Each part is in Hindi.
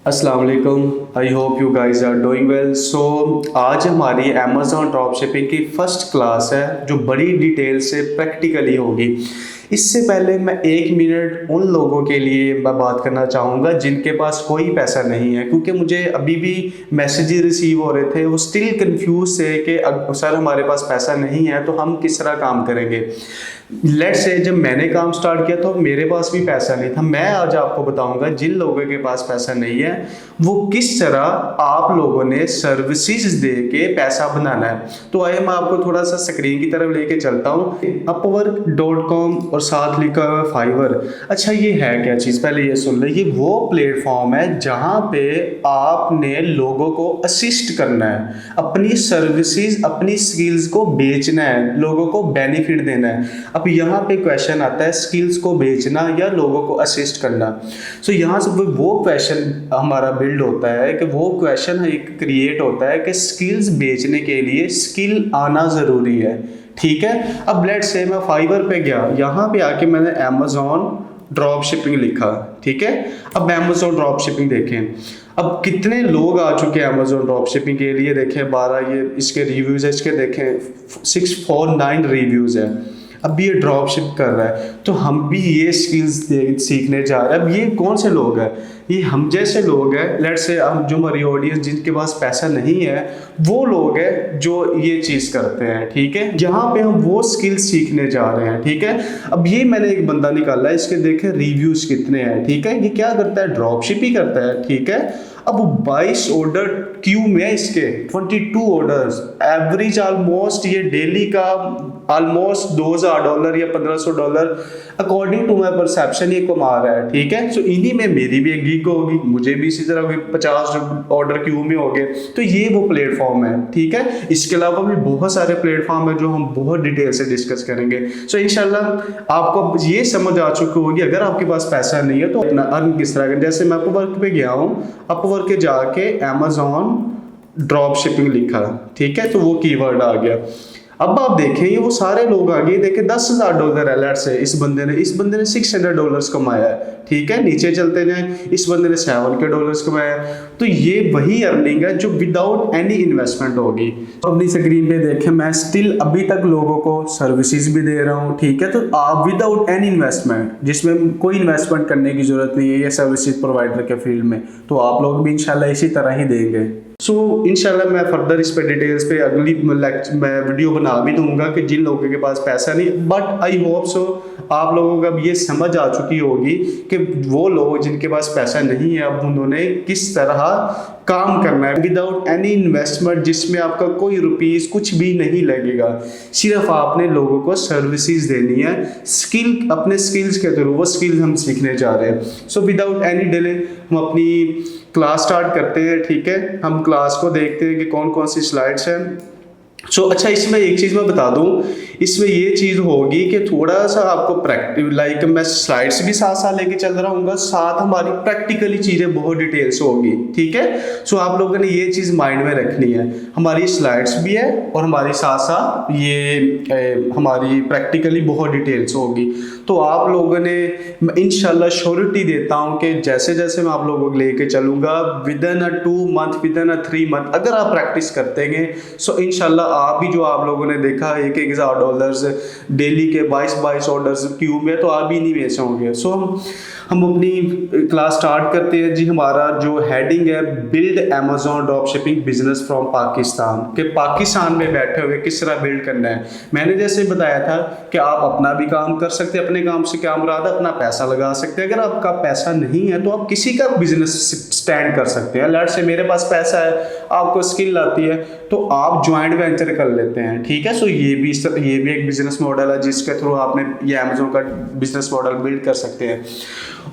अस्सलाम वालेकुम। I hope you guys are doing well. So आज हमारी अमेज़ॉन ड्रॉप शिपिंग की फर्स्ट क्लास है जो बड़ी डिटेल से प्रैक्टिकली होगी। इससे पहले मैं 1 मिनट उन लोगों के लिए मैं बात करना चाहूँगा जिनके पास कोई पैसा नहीं है, क्योंकि मुझे अभी भी मैसेजेस रिसीव हो रहे थे, वो स्टिल कंफ्यूज थे कि सर हमारे पास पैसा नहीं है तो हम किस तरह काम करेंगे। लेट्स से जब मैंने काम स्टार्ट किया तो मेरे पास भी पैसा नहीं था। मैं आज आपको बताऊंगा जिन लोगों के पास पैसा नहीं है वो किस तरह आप लोगों ने सर्विसेज दे के पैसा बनाना है। तो आइए मैं आपको थोड़ा सा स्क्रीन की तरफ लेके चलता हूँ। upwork.com और साथ लिखा हुआ फाइवर। अच्छा ये है क्या चीज़, पहले ये सुन लो। ये वो प्लेटफॉर्म है जहाँ पे आपने लोगों को असिस्ट करना है, अपनी सर्विसेज अपनी स्किल्स को बेचना है, लोगों को बेनिफिट देना है। अब यहाँ पे क्वेश्चन आता है स्किल्स को बेचना या लोगों को असिस्ट करना। सो यहाँ से वो क्वेश्चन हमारा बिल्ड होता है कि वो क्वेश्चन एक क्रिएट होता है कि स्किल्स बेचने के लिए स्किल आना ज़रूरी है। ठीक है, अब लेट्स से मैं फाइवर पे गया, यहाँ पे आके मैंने अमेज़ॉन ड्रॉप शिपिंग लिखा। ठीक है, अब अमेज़ॉन ड्रॉप शिपिंग देखें, अब कितने लोग आ चुके हैं अमेज़ॉन ड्रॉप शिपिंग के लिए। देखें 12 ये इसके रिव्यूज़ है, इसके देखें 649 रिव्यूज़ है। अब ये ड्रॉप शिप कर रहा है तो हम भी ये स्किल्स सीखने जा रहे हैं। अब ये कौन से लोग हैं, ये हम जैसे लोग हैं। लेट्स से हम जो हमारी ऑडियंस जिनके पास पैसा नहीं है वो लोग हैं जो ये चीज़ करते हैं। ठीक है, जहाँ पे हम वो स्किल्स सीखने जा रहे हैं। ठीक है, अब ये मैंने एक बंदा निकाला है, इसके देखें रिव्यूज़ कितने हैं। ठीक है, ये क्या करता है, ड्रॉप शिप ही करता है। ठीक है, अब 22 ऑर्डर क्यू में इसके 22 ऑर्डर्स, एवरेज ऑलमोस्ट ये डेली का ऑलमोस्ट $2000 या $1500 अकॉर्डिंग टू माई परसेप्शन ये कमा रहा है। ठीक है, सो इन्हीं में मेरी भी एक गिग होगी, मुझे भी इसी तरह 50 ऑर्डर क्यू में हो गए। तो ये वो प्लेटफॉर्म है। ठीक है, इसके अलावा भी बहुत सारे प्लेटफॉर्म है जो हम बहुत डिटेल से डिस्कस करेंगे। सो इंशाल्लाह आपको ये समझ आ चुकी होगी अगर आपके पास पैसा नहीं है तो अपना अर्न किस तरह करें। जैसे मैं अपवर्क पे गया हूँ, अपवर्क के जाके अमेज़ॉन ड्रॉप शिपिंग लिखा। ठीक है, तो वो कीवर्ड आ गया। अब आप देखें ये वो सारे लोग आ गए, देखें $10,000 है। लेट्स से इस बंदे ने $600 कमाया है। ठीक है, नीचे चलते जाएं, इस बंदे ने $7 कमाया है। तो ये वही अर्निंग है जो विदाउट एनी इन्वेस्टमेंट होगी। तो अपनी स्क्रीन पे देखें, मैं स्टिल अभी तक लोगों को सर्विसेज भी दे रहा हूँ। ठीक है, तो आप विदाउट एनी इन्वेस्टमेंट, जिसमें कोई इन्वेस्टमेंट करने की जरूरत नहीं है ये सर्विसेज प्रोवाइडर के फील्ड में, तो आप लोग भी इंशाल्लाह इसी तरह ही देंगे। सो इंशाल्लाह मैं फर्दर इस पे डिटेल्स पे अगली मैं वीडियो बना भी दूंगा कि जिन लोगों के पास पैसा नहीं, बट आई होप सो आप लोगों को अब ये समझ आ चुकी होगी कि वो लोग जिनके पास पैसा नहीं है अब उन्होंने किस तरह काम करना है विदाउट एनी इन्वेस्टमेंट, जिसमें आपका कोई रुपीस कुछ भी नहीं लगेगा। सिर्फ आपने लोगों को सर्विसेज देनी है, स्किल अपने स्किल्स के थ्रू वो स्किल्स हम सीखने जा रहे हैं। सो विदाउट एनी डिले हम अपनी क्लास स्टार्ट करते हैं। ठीक है, हम क्लास को देखते हैं कि कौन कौन सी स्लाइड्स हैं। अच्छा इसमें एक चीज़ मैं बता दूं, इसमें ये चीज़ होगी कि थोड़ा सा आपको प्रैक्टिस मैं स्लाइड्स भी साथ साथ लेके चल रहा हूँ, साथ हमारी प्रैक्टिकली चीज़ें बहुत डिटेल्स होगी। ठीक है, सो आप लोगों ने ये चीज़ माइंड में रखनी है, हमारी स्लाइड्स भी है और हमारी साथ साथ ये हमारी प्रैक्टिकली बहुत डिटेल्स होगी। तो आप लोगों ने इंशाल्लाह श्योरिटी देता हूँ कि जैसे जैसे मैं आप लोगों को लेके चलूँगा with in 2 month with in 3 month अगर आप प्रैक्टिस करते हैं सो इंशाल्लाह आप भी जो आप लोगों ने देखा $1,000 डेली के 22 ऑर्डर्स क्यू में, तो आप भी नहीं बेच होंगे। सो हम अपनी क्लास स्टार्ट करते हैं जी। हमारा जो हेडिंग है build Amazon drop shipping business from Pakistan, के पाकिस्तान में बैठे हुए किस तरह बिल्ड करना है। मैंने जैसे बताया था कि आप अपना भी काम कर सकते हैं, अपने काम से क्या मुराद है, अपना पैसा लगा सकते हैं। अगर आपका पैसा नहीं है तो आप किसी का बिजनेस स्टैंड कर सकते हैं। लेट्स से मेरे पास पैसा है, आपको स्किल आती है तो आप ज्वाइंट वेंचर कर लेते हैं। ठीक है, सो ये भी एक बिजनेस मॉडल है जिसके थ्रू आपने ये अमेज़ॉन का बिजनेस मॉडल बिल्ड कर सकते हैं।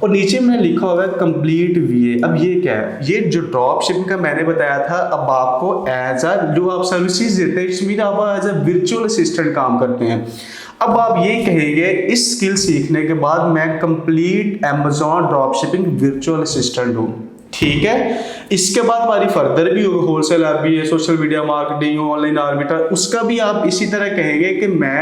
और नीचे मैंने लिखा हुआ है कंप्लीट वीए। अब ये क्या है, ये जो ड्रॉप शिपिंग का मैंने बताया था, अब आपको एज अ जो आप सर्विसेज देते हैं इसमें आप एज अ वर्चुअल असिस्टेंट काम करते हैं। अब आप ये कहेंगे इस स्किल सीखने के बाद मैं complete Amazon drop shipping virtual assistant हूँ। ठीक है, इसके बाद हमारी फर्दर भी होगी, होलसेल ऐप भी है, social media marketing, online arbiter, उसका भी आप इसी तरह कहेंगे कि मैं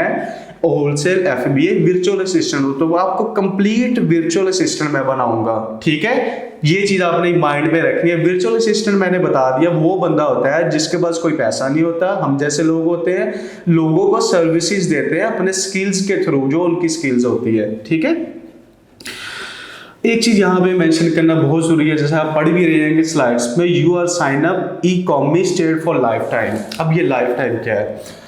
होलसेल FBA वर्चुअल असिस्टेंट हो, तो वो आपको कंप्लीट वर्चुअल असिस्टेंट मैं बनाऊंगा, ठीक है। ये चीज आपने माइंड में रखनी है। वर्चुअल असिस्टेंट मैंने बता दिया, वो बंदा होता है जिसके पास कोई पैसा नहीं होता, हम जैसे लोग होते हैं, लोगों को सर्विसेज देते हैं अपने स्किल्स के थ्रू, जो उनकी स्किल्स होती है, ठीक है। एक चीज यहाँ पे मेंशन करना बहुत जरूरी है, जैसे आप पढ़ भी रहे हैं कि स्लाइड्स में, you are sign up e-commerce trade for lifetime. अब ये लाइफ टाइम क्या है?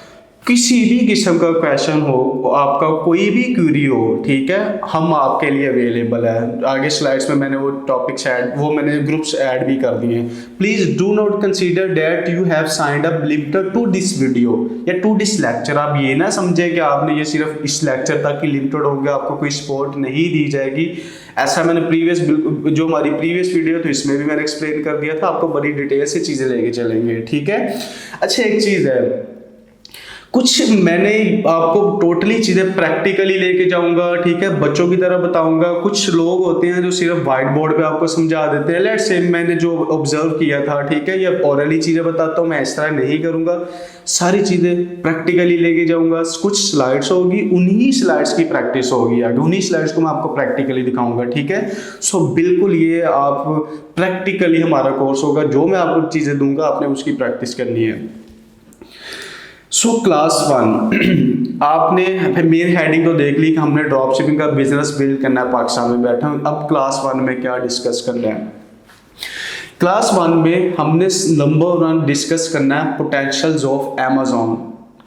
किसी भी किस्म का क्वेश्चन हो, आपका कोई भी क्वेरी हो, ठीक है, हम आपके लिए अवेलेबल है। आगे स्लाइड्स में मैंने वो टॉपिक्स ऐड, वो मैंने ग्रुप्स ऐड भी कर दिए हैं। Please do not consider that you have signed up limited to this video या टू दिस लेक्चर। आप ये ना समझे कि आपने ये सिर्फ इस लेक्चर तक ही लिमिटेड होंगे, आपको कोई सपोर्ट नहीं दी जाएगी। ऐसा मैंने जो हमारी प्रीवियस वीडियो थी इसमें भी मैंने एक्सप्लेन कर दिया था, आपको बड़ी डिटेल से चीजें लेके चलेंगे, ठीक है। अच्छा, एक चीज है, कुछ मैंने आपको टोटली चीजें प्रैक्टिकली लेके जाऊंगा, ठीक है, बच्चों की तरह बताऊंगा। कुछ लोग होते हैं जो सिर्फ व्हाइट बोर्ड पे आपको समझा देते हैं। लेट्स से मैंने जो ऑब्जर्व किया था, ठीक है, या ओरली चीजें बताता हूँ, मैं इस तरह नहीं करूंगा, सारी चीजें प्रैक्टिकली लेके जाऊंगा। कुछ स्लाइड्स होगी, उन्हीं स्लाइड्स की प्रैक्टिस होगी, आगे उन्हीं स्लाइड्स को मैं आपको प्रैक्टिकली दिखाऊंगा, ठीक है। सो बिल्कुल ये आप प्रैक्टिकली हमारा कोर्स होगा, जो मैं आपको चीजें दूंगा आपने उसकी प्रैक्टिस करनी है। सो क्लास 1 आपने मेन हेडिंग तो देख ली कि हमने ड्रॉप शिपिंग का बिजनेस बिल्ड करना है, पाकिस्तान में बैठा हूं। अब क्लास 1 में क्या डिस्कस करना है? क्लास 1 में हमने नंबर 1 डिस्कस करना है पोटेंशियल्स ऑफ अमेज़न,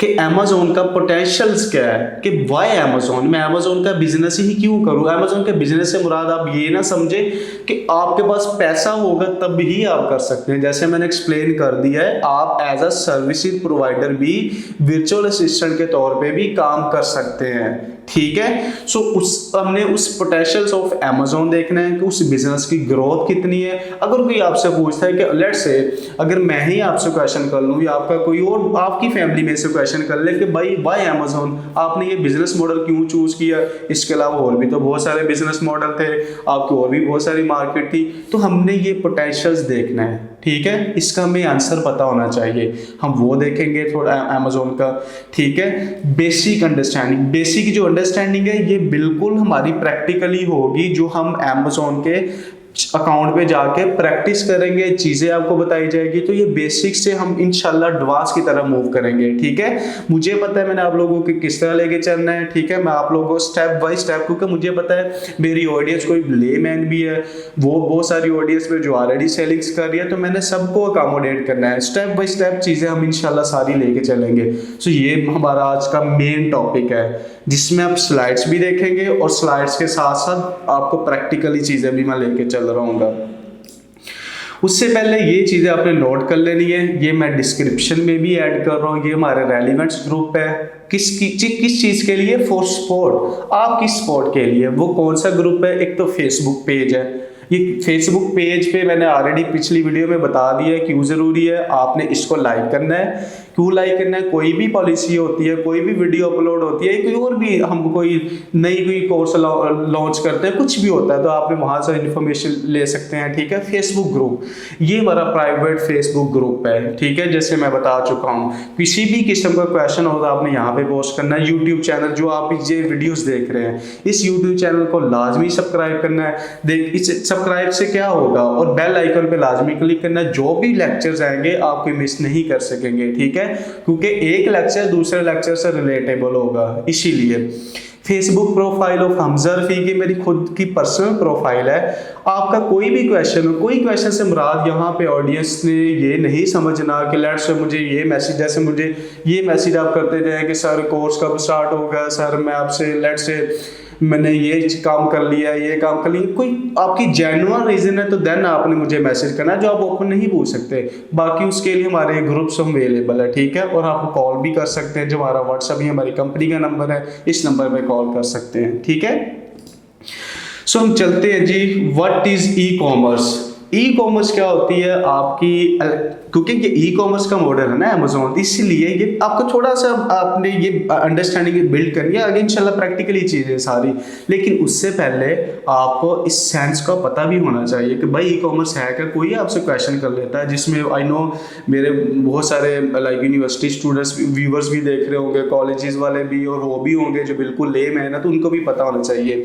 कि अमेज़न का पोटेंशियल्स क्या है, कि वाई अमेज़न, मैं अमेज़न का बिजनेस ही क्यों करूं। अमेज़न के बिजनेस से मुराद आप ये ना समझे कि आपके पास पैसा होगा तब ही आप कर सकते हैं। जैसे मैंने एक्सप्लेन कर दिया है, आप एज अ सर्विसेज प्रोवाइडर भी वर्चुअल असिस्टेंट के तौर पे भी काम कर सकते हैं, ठीक है। सो हमने उस पोटेंशियल्स ऑफ अमेज़न देखना है कि उस बिजनेस की ग्रोथ कितनी है। अगर कोई आपसे पूछता है कि लेट्स से अगर मैं ही आपसे क्वेश्चन कर लूँ या आपका कोई और आपकी फैमिली में से क्वेश्चन कर ले कि भाई वाई अमेज़न, आपने ये बिजनेस मॉडल क्यों चूज किया, इसके अलावा और भी तो बहुत सारे बिजनेस मॉडल थे, आपकी और भी बहुत सारी मार्केट थी, तो हमने ये पोटेंशियल्स देखना है, ठीक है। इसका हमें आंसर पता होना चाहिए, हम वो देखेंगे थोड़ा अमेज़न का, ठीक है। बेसिक अंडरस्टैंडिंग, बेसिक जो अंडरस्टैंडिंग है ये बिल्कुल हमारी प्रैक्टिकली होगी, जो हम अमेज़न के अकाउंट पे जाके प्रैक्टिस करेंगे, चीजें आपको बताई जाएगी। तो ये बेसिक से हम इंशाल्लाह एडवांस की तरफ मूव करेंगे, ठीक है। मुझे पता है मैंने आप लोगों को किस तरह लेके चलना है, ठीक है। मैं आप लोगों को स्टेप बाय स्टेप, क्योंकि मुझे पता है मेरी ऑडियंस कोई लेमैन भी है, वो बहुत सारी ऑडियंस में जो ऑलरेडी सेलिंग्स कर रही है, तो मैंने सबको अकोमोडेट करना है। स्टेप बाय स्टेप चीजें हम इंशाल्लाह सारी लेके चलेंगे। सो ये हमारा आज का मेन टॉपिक है, जिसमें आप स्लाइड्स भी देखेंगे और स्लाइड्स के साथ साथ आपको प्रैक्टिकली चीजें भी मैं लेके चल रहूंगा। उससे पहले ये चीजें आपने नोट कर लेनी है, ये मैं डिस्क्रिप्शन में भी ऐड कर रहा हूँ। ये हमारे रेलिवेंट्स ग्रुप है, किस चीज के लिए? फॉर स्पोर्ट, आप किस स्पोर्ट के लिए। वो कौन सा ग्रुप है? एक तो फेसबुक पेज है, ये फेसबुक पेज पे मैंने ऑलरेडी पिछली वीडियो में बता दिया है क्यों जरूरी है। आपने इसको लाइक करना है। क्यों लाइक करना है? कोई भी पॉलिसी होती है, कोई भी वीडियो अपलोड होती है, कोई और भी हम कोई नई कोई कोर्स लॉन्च करते हैं, कुछ भी होता है, तो आप वहां से इंफॉर्मेशन ले सकते हैं, ठीक है। फेसबुक ग्रुप, ये हमारा प्राइवेट फेसबुक ग्रुप है, ठीक है। जैसे मैं बता चुका हूँ, किसी भी किस्म का क्वेश्चन होगा आपने यहाँ पे पोस्ट करना है। यूट्यूब चैनल जो आप ये वीडियोस देख रहे हैं, इस यूट्यूब चैनल को लाजमी सब्सक्राइब करना है। इस सब्सक्राइब से क्या होगा, और बेल आइकन पे लाजमी क्लिक करना है। जो भी लेक्चर्स आएंगे आप कोई मिस नहीं कर सकेंगे, ठीक है, क्योंकि एक लेक्चर दूसरे लेक्चर से रिलेटेबल होगा। इसीलिए Facebook profile of Hamza Rafi की मेरी खुद की पर्सनल प्रोफाइल है। आपका कोई भी क्वेश्चन हो, कोई क्वेश्चन से मुराद यहाँ पे ऑडियंस ने ये नहीं समझना कि लेट्स से मुझे ये मैसेज, जैसे मुझे ये मैसेज आप करते जाए कि सर कोर्स कब स्टार्ट होगा, सर मैं आपसे लेट्स से मैंने ये काम कर लिया, ये काम कर लिया, कोई आपकी जेन्युइन रीजन है तो देन आपने मुझे मैसेज करना है, जो आप ओपन नहीं पूछ सकते। बाकी उसके लिए हमारे ग्रुप्स अवेलेबल है, ठीक है। और आप कॉल भी कर सकते हैं, जो हमारा व्हाट्सएप ही हमारी कंपनी का नंबर है, इस नंबर पे कॉल कर सकते हैं, ठीक है। सो हम चलते हैं जी, what is e commerce. E commerce क्या होती है? आपकी क्योंकि ये ई कॉमर्स का मॉडल है ना अमेजोन, इसलिए ये आपको थोड़ा सा आपने ये अंडरस्टैंडिंग बिल्ड करनी है, आगे इंशाल्लाह प्रैक्टिकली चीज़ें सारी। लेकिन उससे पहले आपको इस सेंस का पता भी होना चाहिए कि भाई ई कॉमर्स है क्या। कोई आपसे क्वेश्चन कर लेता है, जिसमें आई नो मेरे बहुत सारे लाइक यूनिवर्सिटी स्टूडेंट्स व्यूवर्स भी देख रहे होंगे, कॉलेजेस वाले भी, और वो भी होंगे जो बिल्कुल लेम है ना, तो उनको भी पता होना चाहिए।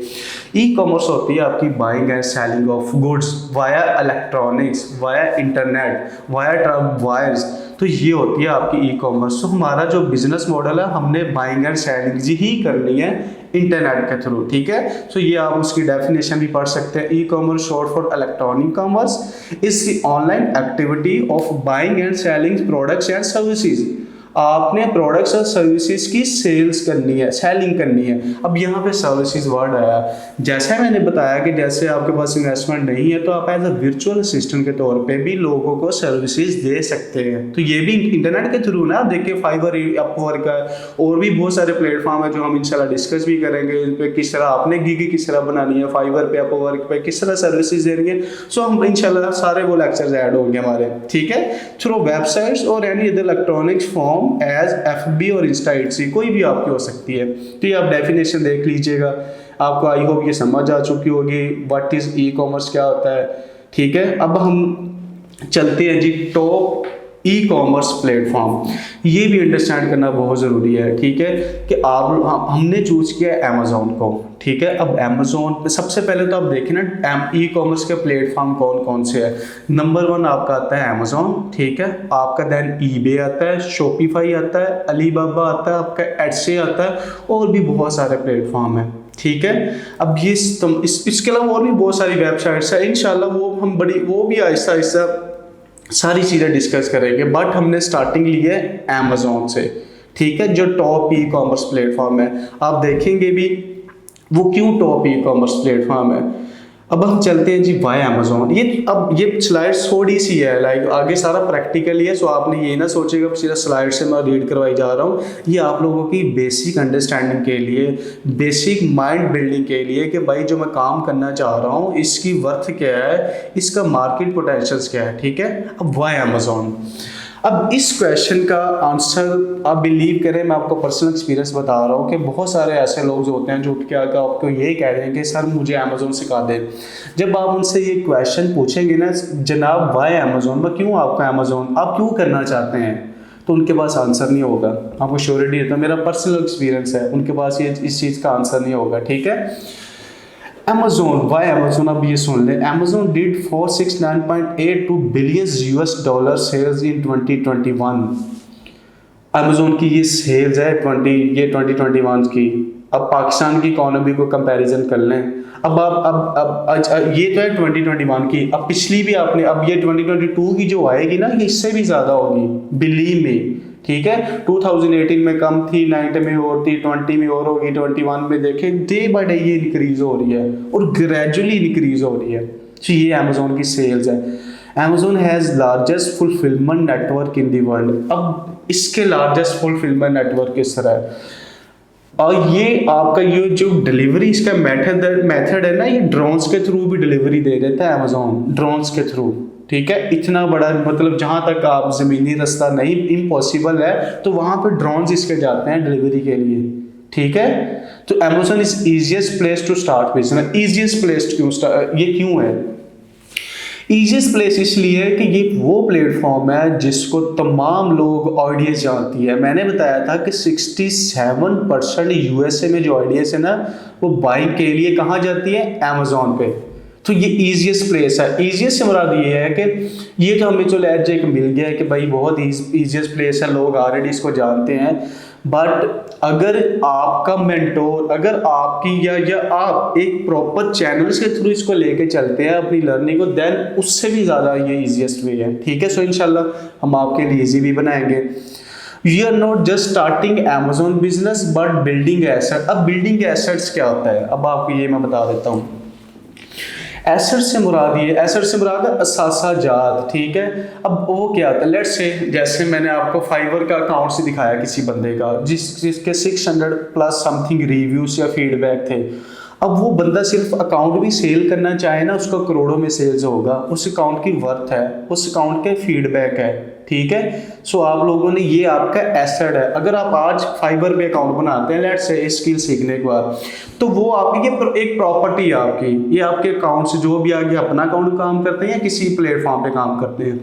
ई कॉमर्स होती है आपकी buying and selling of goods via electronics, via internet, via wires. तो ये होती है आपकी ई कॉमर्स। तो हमारा जो बिजनेस मॉडल है, हमने बाइंग एंड सेलिंग ही करनी है इंटरनेट के थ्रू, ठीक है। सो ये आप उसकी डेफिनेशन भी पढ़ सकते हैं। E commerce short for electronic commerce is the online activity of buying and selling products and services. आपने प्रोडक्ट्स और सर्विसेज की सेल्स करनी है, सेलिंग करनी है। अब यहाँ पे सर्विसेज वर्ड आया, जैसे मैंने बताया कि जैसे आपके पास इन्वेस्टमेंट नहीं है तो आप एज अ वर्चुअल असिस्टेंट के तौर पे भी लोगों को सर्विसेज दे सकते हैं। तो ये भी इंटरनेट के थ्रू ना, आप देखिए फाइवर, अपवर्क है, और भी बहुत सारे प्लेटफॉर्म है जो हम इंशाल्लाह डिस्कस भी करेंगे। इन पे किस तरह आपने गिग किस तरह बनानी है, फाइवर पे, अपवर्क पे किस तरह सर्विसेज दे रही है। सो हम इंशाल्लाह सारे वो लेक्चर्स ऐड होंगे हमारे, ठीक है। थ्रू वेबसाइट्स और any other electronics form as FB और इंस्टा इट्सी, कोई भी आपकी हो सकती है। तो ये आप डेफिनेशन देख लीजिएगा, आपको आई होप ये समझ आ चुकी होगी व्हाट इज ई कॉमर्स क्या होता है, ठीक है। अब हम चलते हैं जी टॉप ई कॉमर्स प्लेटफॉर्म। ये भी अंडरस्टैंड करना बहुत ज़रूरी है, ठीक है, कि आप हमने चूज़ किया अमेजोन को, ठीक है। अब अमेजोन पे सबसे पहले तो आप देखें ना ई कॉमर्स के प्लेटफॉर्म कौन कौन से हैं। नंबर 1 आपका आता है अमेजोन, ठीक है। आपका देन ईबे आता है, शॉपिफाई आता है, अलीबाबा आता है, आपका एटसे आता है, और भी बहुत सारे प्लेटफॉर्म हैं, ठीक है। अब ये इसके अलावा और भी बहुत सारी वेबसाइट्स है, इंशाल्लाह वो भी आहिस्ता आहिस्ता सारी चीज़ें डिस्कस करेंगे। बट हमने स्टार्टिंग ली है अमेजोन से, ठीक है, जो टॉप ई कॉमर्स प्लेटफॉर्म है। आप देखेंगे भी वो क्यों टॉप ई कॉमर्स प्लेटफॉर्म है। अब हम चलते हैं जी बाय अमेजोन। ये स्लाइड थोड़ी सी है, लाइक आगे सारा प्रैक्टिकल ही है, सो आपने ये ना सोचेगा सीधा स्लाइड से मैं रीड करवाई जा रहा हूँ। ये आप लोगों की बेसिक अंडरस्टैंडिंग के लिए, बेसिक माइंड बिल्डिंग के लिए कि भाई जो मैं काम करना चाह रहा हूँ इसकी वर्थ क्या है, इसका मार्केट पोटेंशियल क्या है, ठीक है। अब वाई अमेजोन, अब इस क्वेश्चन का आंसर आप बिलीव करें, मैं आपको पर्सनल एक्सपीरियंस बता रहा हूँ कि बहुत सारे ऐसे लोग जो होते हैं जो उठ के आकर आपको यही कह रहे हैं कि सर मुझे अमेजोन सिखा दें। जब आप उनसे ये क्वेश्चन पूछेंगे ना, जनाब वाई अमेजोन, मैं क्यों आपका अमेजोन, आप क्यों करना चाहते हैं, तो उनके पास आंसर नहीं होगा। आपको श्योरिटी देता हूँ, मेरा पर्सनल एक्सपीरियंस है, उनके पास ये इस चीज़ का आंसर नहीं होगा, ठीक है। Amazon, why Amazon? अब ये सुन ले, Amazon did 469.82 billion $US sales in 2021। Amazon की ये सेल्स है 2021 की। अब पाकिस्तान की इकोनॉमी को कंपैरिजन कर लें। अब ये तो है 2021 की, अब पिछली भी आपने, अब ये 2022 की जो आएगी ना, ये इससे भी ज़्यादा होगी बिलीव में, ठीक है। 2018 में कम थी, 19 में और थी, 20 में और होगी, 21 में देखें डे बाय डे ये इंक्रीज हो रही है और ग्रेजुअली इंक्रीज हो रही है। तो ये अमेजोन की सेल्स है। Amazon has largest fulfilment network in the world. अब इसके लार्जेस्ट फुलफिलमेंट नेटवर्क किस तरह है, और ये आपका ये जो डिलीवरी इसका मेथड है ना, ये ड्रोन्स के थ्रू भी डिलीवरी दे देता है अमेजोन, ड्रोन्स के थ्रू, ठीक है। इतना बड़ा, मतलब जहाँ तक आप ज़मीनी रास्ता नहीं, इम्पॉसिबल है, तो वहाँ पे ड्रोन्स इसके जाते हैं डिलीवरी के लिए, ठीक है। तो Amazon is easiest place to start business. Easiest place ये क्यों है ईजिएस्ट प्लेस? इसलिए कि ये वो प्लेटफॉर्म है जिसको तमाम लोग ऑडियंस जानती है। मैंने बताया था कि 67% यूएसए में जो ऑडियंस है ना, वो बाइक के लिए कहाँ जाती है, अमेजोन पे। तो ये ईजिएस्ट प्लेस है। ईजिएस्ट से मुराद ये है कि ये तो हमें चलो एज एक मिल गया है कि भाई बहुत ईजिएस्ट प्लेस है, लोग ऑलरेडी इसको जानते हैं। बट अगर आपका मेंटोर, अगर आपकी या आप एक प्रॉपर चैनल्स के थ्रू इसको लेके चलते हैं अपनी लर्निंग को, देन उससे भी ज़्यादा ये ईजिएस्ट वे है, ठीक है। सो इंशाल्लाह हम आपके लिए ईजी भी बनाएंगे। You are not just starting Amazon business but building asset. अब बिल्डिंग एसेट्स क्या होता है, अब आपको ये मैं बता देता हूँ। एसेट से मुराद है असासा जात, ठीक है। अब वो क्या होता है, लेट्स से जैसे मैंने आपको फाइवर का अकाउंट से दिखाया किसी बंदे का जिसके 600 प्लस समथिंग रिव्यूज या फीडबैक थे। अब वो बंदा सिर्फ अकाउंट भी सेल करना चाहे ना, उसका करोड़ों में सेल्स होगा, उस अकाउंट की वर्थ है, उस अकाउंट के फीडबैक है, ठीक है। सो आप लोगों ने, ये आपका एसेट है। अगर आप आज फाइवर पे अकाउंट बनाते हैं लेट्स से स्किल सीखने के बाद, तो वो आपकी ये एक प्रॉपर्टी है आपकी, ये आपके अकाउंट से जो भी आगे अपना अकाउंट काम करते हैं या किसी प्लेटफॉर्म पे काम करते हैं,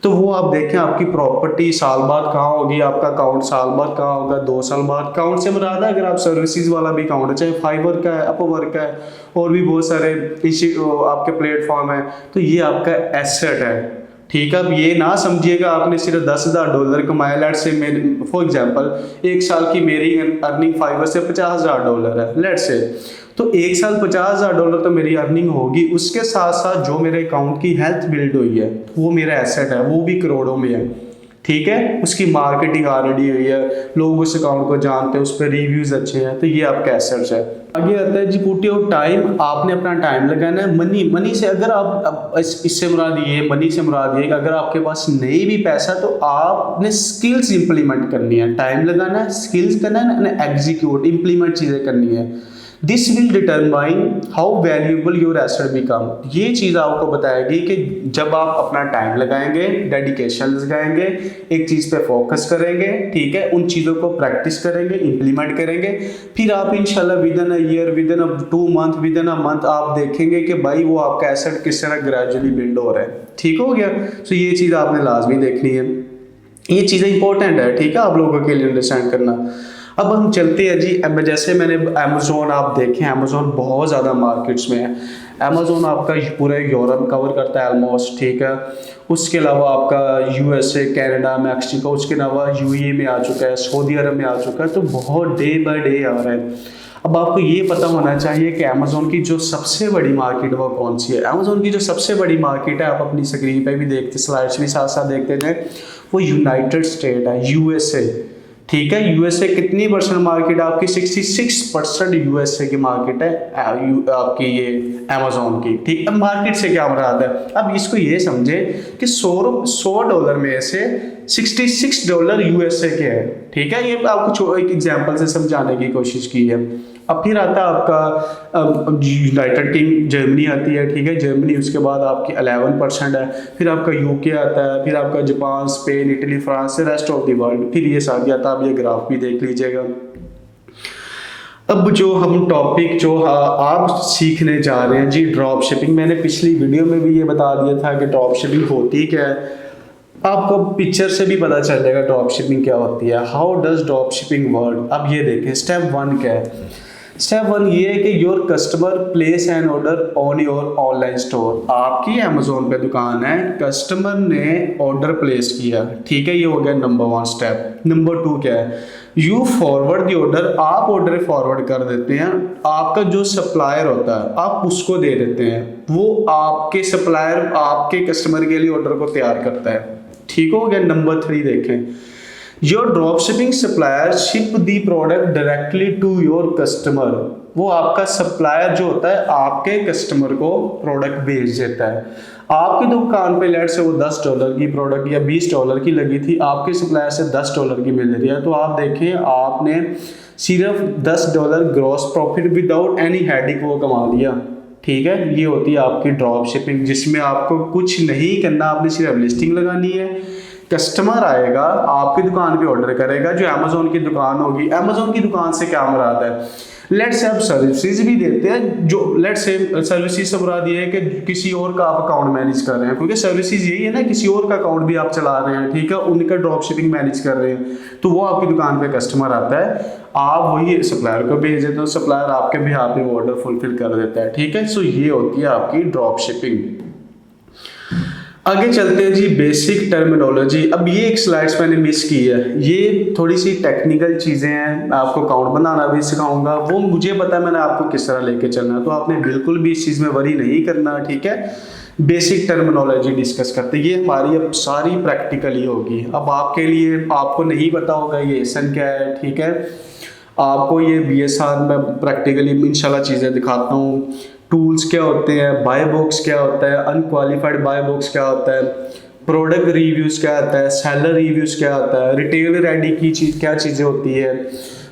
तो वो आप देखें आपकी प्रॉपर्टी साल बाद कहाँ होगी, आपका अकाउंट साल बाद कहाँ होगा, 2 साल बाद। अकाउंट से मुराद है अगर आप सर्विसेज वाला भी अकाउंट है, चाहे फाइवर का है, अपवर्क का है, और भी बहुत सारे आपके प्लेटफॉर्म है, तो ये आपका एसेट है, ठीक है। अब ये ना समझिएगा आपने सिर्फ $10,000 कमाया, लेट से मेरे फॉर एग्जांपल 1 साल की मेरी अर्निंग फाइवर से $50,000 है लेट से, तो 1 साल $50,000 तो मेरी अर्निंग होगी, उसके साथ साथ जो मेरे अकाउंट की हेल्थ बिल्ड हुई है वो मेरा एसेट है, वो भी करोड़ों में है, ठीक है। उसकी मार्केटिंग ऑलरेडी हुई है, लोग उस अकाउंट को जानते हैं, उस पर रिव्यूज अच्छे हैं, तो ये आपका एसेट्स है। आगे आता है जी पुट योर टाइम, आपने अपना टाइम लगाना है। मनी से अगर आप इससे मुराद ये, मनी से मुराद ये, अगर आपके पास नहीं भी पैसा तो आपने स्किल्स इंप्लीमेंट करनी है, टाइम लगाना है, स्किल्स करना है, एग्जीक्यूट इंप्लीमेंट चीज़ें करनी है। This will determine how valuable your asset become. ये चीज़ आपको बताएगी कि जब आप अपना टाइम लगाएंगे, डेडिकेशन लगाएंगे, एक चीज़ पे फोकस करेंगे, ठीक है, उन चीज़ों को प्रैक्टिस करेंगे, इंप्लीमेंट करेंगे, फिर आप इंशाल्लाह with in a year, with in a 2 month, with in a month आप देखेंगे कि भाई वो आपका एसेट किस तरह ग्रेजुअली बिल्ड हो रहा है, ठीक हो गया। तो ये चीज़ आपने लाजमी देखनी है, ये चीज़ें इंपॉर्टेंट है, ठीक है, आप लोगों के लिए अंडरस्टैंड करना। अब हम चलते हैं जी, जैसे मैंने अमेज़ोन, आप देखें अमेज़ोन बहुत ज़्यादा मार्केट्स में है। अमेज़ोन आपका पूरा यूरोप कवर करता है ऑलमोस्ट, ठीक है। उसके अलावा आपका यूएसए, कनाडा, मैक्सिको, उसके अलावा यूएई में आ चुका है, सऊदी अरब में आ चुका है, तो बहुत डे बाय डे आ रहा है। अब आपको ये पता होना चाहिए कि अमेज़ोन की जो सबसे बड़ी मार्केट वो कौन सी है। अमेज़ोन की जो सबसे बड़ी मार्केट है, आप अपनी स्क्रीन पे भी देखते, स्लाइड्स भी साथ साथ देखते जाए, वो यूनाइटेड स्टेट है, यूएसए, ठीक है। यूएसए कितनी परसेंट मार्केट है आपकी? 66% यूएसए की मार्केट है आपकी ये अमेज़ोन की, ठीक है। मार्केट से क्या मुराद है, अब इसको ये समझे कि $100 में से $66 यूएसए के है, ठीक है। ये आपको एक एग्जांपल से समझाने की कोशिश की है। अब फिर आता है आपका यूनाइटेड किंग, जर्मनी आती है, ठीक है, जर्मनी, उसके बाद आपकी 11% है, फिर आपका यूके आता है, फिर आपका जापान, स्पेन, इटली, फ्रांस से रेस्ट ऑफ द वर्ल्ड, फिर ये साथ आता है। आप ये ग्राफ भी देख लीजिएगा। अब जो हम टॉपिक जो आप सीखने जा रहे हैं जी, ड्रॉप शिपिंग, मैंने पिछली वीडियो में भी ये बता दिया था कि ड्रॉप शिपिंग होती क्या है, आपको पिक्चर से भी पता चल जाएगा ड्रॉप शिपिंग क्या होती है। How does drop shipping work. अब ये देखें स्टेप 1 क्या है। स्टेप 1 ये है कि your customer place N order on your online store. आपकी अमेज़ोन पे दुकान है, कस्टमर ने ऑर्डर प्लेस किया, ठीक है, ये हो गया नंबर 1 स्टेप। नंबर 2 क्या है, यू फॉरवर्ड द ऑर्डर, आप ऑर्डर फॉरवर्ड कर देते हैं। आपका जो सप्लायर होता है आप उसको दे देते हैं, वो आपके सप्लायर आपके कस्टमर के लिए ऑर्डर को तैयार करता है, ठीक हो गया। नंबर 3 देखें, your drop shipping supplier ship the product directly to your customer. वो आपका सप्लायर जो होता है आपके कस्टमर को प्रोडक्ट भेज देता है। आपकी दुकान पे लेट से वो $10 की प्रोडक्ट या $20 की लगी थी, आपके सप्लायर से $10 की मिल रही है, तो आप देखें आपने सिर्फ $10 gross profit without any heading वो कमा लिया, ठीक है। ये होती है आपकी ड्रॉप शिपिंग, जिसमें आपको कुछ नहीं करना, आपने सिर्फ लिस्टिंग लगानी है, कस्टमर आएगा आपकी दुकान पे ऑर्डर करेगा, जो अमेज़ोन की दुकान होगी। अमेज़ोन की दुकान से क्या मुराद है, लेट से आप सर्विसेज भी देते हैं, जो लेट से सर्विसेज से मुराद ये है कि किसी और का आप अकाउंट मैनेज कर रहे हैं, क्योंकि सर्विसेज यही है ना, किसी और का अकाउंट भी आप चला रहे हैं, ठीक है, उनका ड्रॉप शिपिंग मैनेज कर रहे हैं, तो वो आपकी दुकान पे कस्टमर आता है, आप वही सप्लायर को भेज देते हो, सप्लायर आपके भी यहाँ पे ऑर्डर फुलफिल कर देता है, ठीक है। सो ये होती है आपकी ड्रॉप शिपिंग। आगे चलते हैं जी, बेसिक टर्मिनोलॉजी। अब ये एक स्लाइड्स मैंने मिस की है, ये थोड़ी सी टेक्निकल चीज़ें हैं, मैं आपको अकाउंट बनाना भी सिखाऊंगा, वो मुझे पता है मैंने आपको किस तरह लेके चलना है, तो आपने बिल्कुल भी इस चीज़ में वरी नहीं करना, ठीक है। बेसिक टर्मिनोलॉजी डिस्कस करते हैं, ये हमारी अब सारी प्रैक्टिकली होगी। अब आपके लिए, आपको नहीं पता होगा ये एसन क्या है, ठीक है, आपको ये BSR में प्रैक्टिकली इंशाल्लाह चीज़ें दिखाता हूँ। टूल्स क्या होते हैं, बाय बॉक्स क्या होता है, अनक्वालिफाइड बाय बॉक्स क्या होता है, प्रोडक्ट रिव्यूज़ क्या आता है, सेलर रिव्यूज़ क्या आता है, रिटेल रेडी की चीज़ क्या चीज़ें होती है,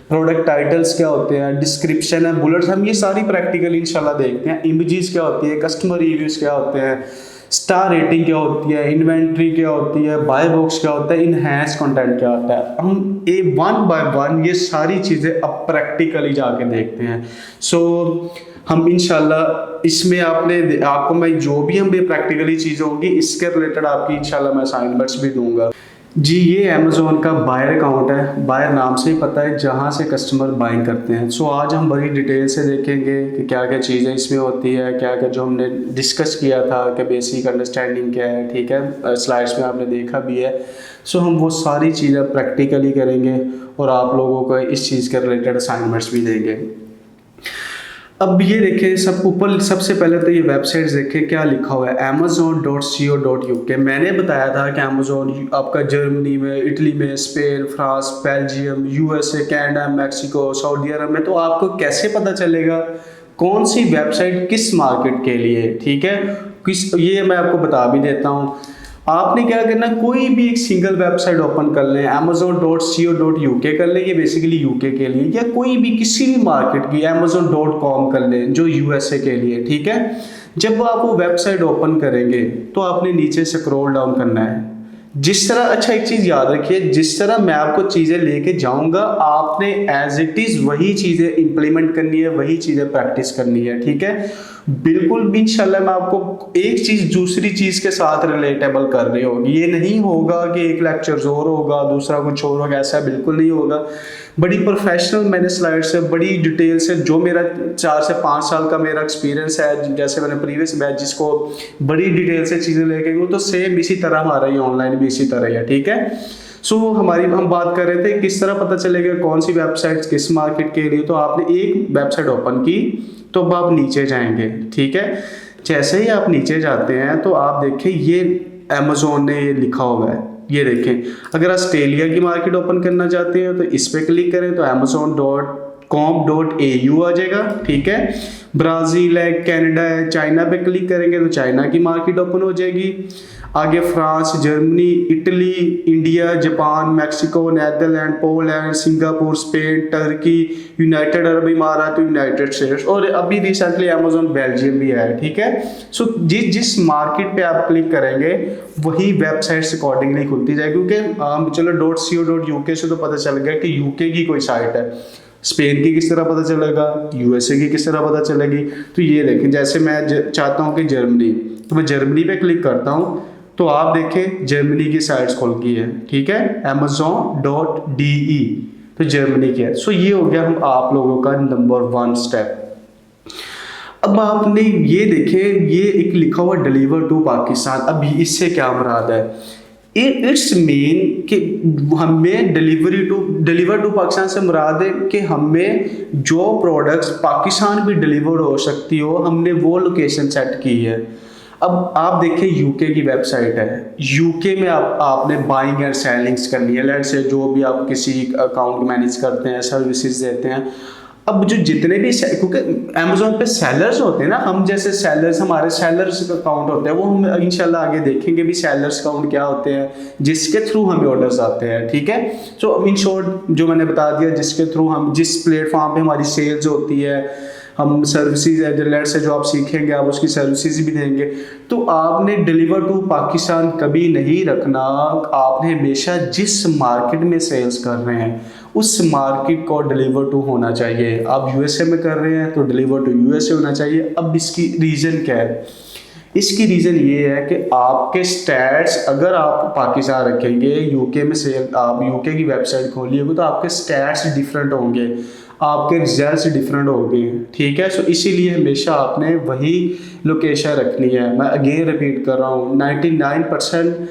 प्रोडक्ट टाइटल्स क्या होते हैं, डिस्क्रिप्शन है, बुलेट्स, हम ये सारी प्रैक्टिकली इंशाल्लाह देखते हैं। इमेजेस क्या होती है, कस्टमर रिव्यूज़ क्या होते हैं, स्टार रेटिंग क्या होती है, इन्वेंट्री क्या होती है, बाय बॉक्स क्या होता है, इनहैंस कंटेंट क्या होता है। हम वन बाय वन ये सारी चीज़ें अब प्रैक्टिकली जाके देखते हैं। सो हम इंशाल्लाह इसमें आपको मैं जो भी हम प्रैक्टिकली चीज़ें होंगी इसके रिलेटेड आपकी इंशाल्लाह मैं असाइनमेंट्स भी दूंगा। जी, ये अमेज़ोन का बायर अकाउंट है। बायर नाम से ही पता है जहाँ से कस्टमर बाइंग करते हैं। सो आज हम बड़ी डिटेल से देखेंगे कि क्या क्या चीज़ें इसमें होती है, क्या क्या जो हमने डिस्कस किया था कि बेसिक अंडरस्टैंडिंग क्या है, ठीक है, स्लाइड्स में आपने देखा भी है। सो हम वो सारी चीज़ें प्रैक्टिकली करेंगे और आप लोगों को इस चीज़ के रिलेटेड असाइनमेंट्स भी देंगे। अब ये देखें, सब ऊपर सबसे पहले तो ये वेबसाइट्स देखें क्या लिखा हुआ है, amazon.co.uk। मैंने बताया था कि अमेजोन आपका जर्मनी में, इटली में, Spain, France, Belgium, USA, Canada, Mexico, Saudi Arab में। तो आपको कैसे पता चलेगा कौन सी वेबसाइट किस मार्केट के लिए, ठीक है, ये मैं आपको बता भी देता हूँ। आपने क्या करना, कोई भी एक सिंगल वेबसाइट ओपन कर लें, amazon.co.uk कर लें, ये बेसिकली यूके के लिए, या कोई भी किसी भी मार्केट की amazon.com कर लें जो यूएसए के लिए, ठीक है। जब आप वो वेबसाइट ओपन करेंगे तो आपने नीचे स्क्रॉल डाउन करना है। जिस तरह, अच्छा एक चीज़ याद रखिए, जिस तरह मैं आपको चीज़ें लेके जाऊंगा आपने एज इट इज़ वही चीज़ें इंप्लीमेंट करनी है, वही चीज़ें प्रैक्टिस करनी है, ठीक है। बिल्कुल भी इंशाल्लाह मैं आपको एक चीज़ दूसरी चीज़ के साथ रिलेटेबल कर रही होगी। ये नहीं होगा कि एक लेक्चर और होगा दूसरा कुछ और होगा, ऐसा बिल्कुल नहीं होगा। बड़ी प्रोफेशनल मैंने स्लाइड से, बड़ी डिटेल से, जो मेरा 4 से 5 साल का मेरा एक्सपीरियंस है, जैसे मैंने प्रीवियस बैच जिसको बड़ी डिटेल से चीज़ें लेके गई, तो सेम इसी तरह हमारा ये ऑनलाइन भी इसी तरह ही है, ठीक है। सो हम बात कर रहे थे किस तरह पता चलेगा कौन सी वेबसाइट किस मार्केट के लिए। तो आपने एक वेबसाइट ओपन की तो अब आप नीचे जाएंगे, ठीक है। जैसे ही आप नीचे जाते हैं तो आप देखें ये अमेजोन ने ये लिखा हुआ है, ये देखें। अगर ऑस्ट्रेलिया की मार्केट ओपन करना चाहते हैं तो इस पर क्लिक करें तो amazon.com.au आ जाएगा, ठीक है। ब्राज़ील है, कनाडा है, चाइना पे क्लिक करेंगे तो चाइना की मार्केट ओपन हो जाएगी। आगे France, Germany, Italy, India, Japan, Mexico, Netherland, Poland, Singapore, Spain, Turkey, United Arab Emirates, United States, और अभी रिसेंटली अमेजोन बेल्जियम भी है, ठीक है। सो जिस मार्केट पे आप क्लिक करेंगे वही वेबसाइट्स अकॉर्डिंगली खुलती जाएगी। क्योंकि चलो .co.uk से तो पता चल गया कि यूके की कोई साइट है, स्पेन की किस तरह पता चलेगा, यूएसए की किस तरह पता चलेगी। तो ये देखें, जैसे मैं चाहता हूँ कि जर्मनी, तो मैं जर्मनी पे क्लिक करता हूँ तो आप देखें जर्मनी की साइट्स खुल गई है, ठीक है, amazon.de, तो जर्मनी की है। सो ये हो गया हम आप लोगों का नंबर 1 स्टेप। अब आपने ये देखें, ये एक लिखा हुआ डिलीवर टू पाकिस्तान। अब इससे क्या मुराद है, इट्स मीन कि हमें डिलीवर टू पाकिस्तान से मुराद है कि हमें जो प्रोडक्ट्स पाकिस्तान भी डिलीवर हो सकती हो, हमने वो लोकेशन सेट की है। अब आप देखें यूके की वेबसाइट है, यूके में आपने बाइंग एंड सेलिंग्स करनी है। लेट्स से जो भी आप किसी अकाउंट मैनेज करते हैं, सर्विसेज देते हैं। अब जो जितने भी, क्योंकि अमेजोन पे सेलर्स होते हैं ना, हम जैसे सेलर्स, हमारे सेलर्स अकाउंट होते हैं, वो हम इंशाल्लाह आगे देखेंगे भी सेलर्स अकाउंट क्या होते हैं, जिसके थ्रू हमें ऑर्डर्स आते हैं, ठीक है। सो इन शॉर्ट जो मैंने बता दिया, जिसके थ्रू हम जिस प्लेटफॉर्म पे हमारी सेल्स होती है, हम सर्विसेज एजलेट से जो आप सीखेंगे आप उसकी सर्विसेज भी देंगे। तो आपने डिलीवर टू पाकिस्तान कभी नहीं रखना, आपने हमेशा जिस मार्केट में सेल्स कर रहे हैं उस मार्केट को डिलीवर टू होना चाहिए। आप यूएसए में कर रहे हैं तो डिलीवर टू यूएसए होना चाहिए। अब इसकी रीज़न क्या है, इसकी रीज़न ये है कि आपके स्टैट्स, अगर आप पाकिस्तान रखेंगे, यूके में सेल, आप यूके की वेबसाइट खोलिएगा तो आपके स्टैट्स डिफरेंट होंगे, आपके रिजल्ट्स डिफरेंट होंगे, ठीक है। सो इसीलिए हमेशा आपने वही लोकेशन रखनी है। मैं अगेन रिपीट कर रहा हूँ, 99%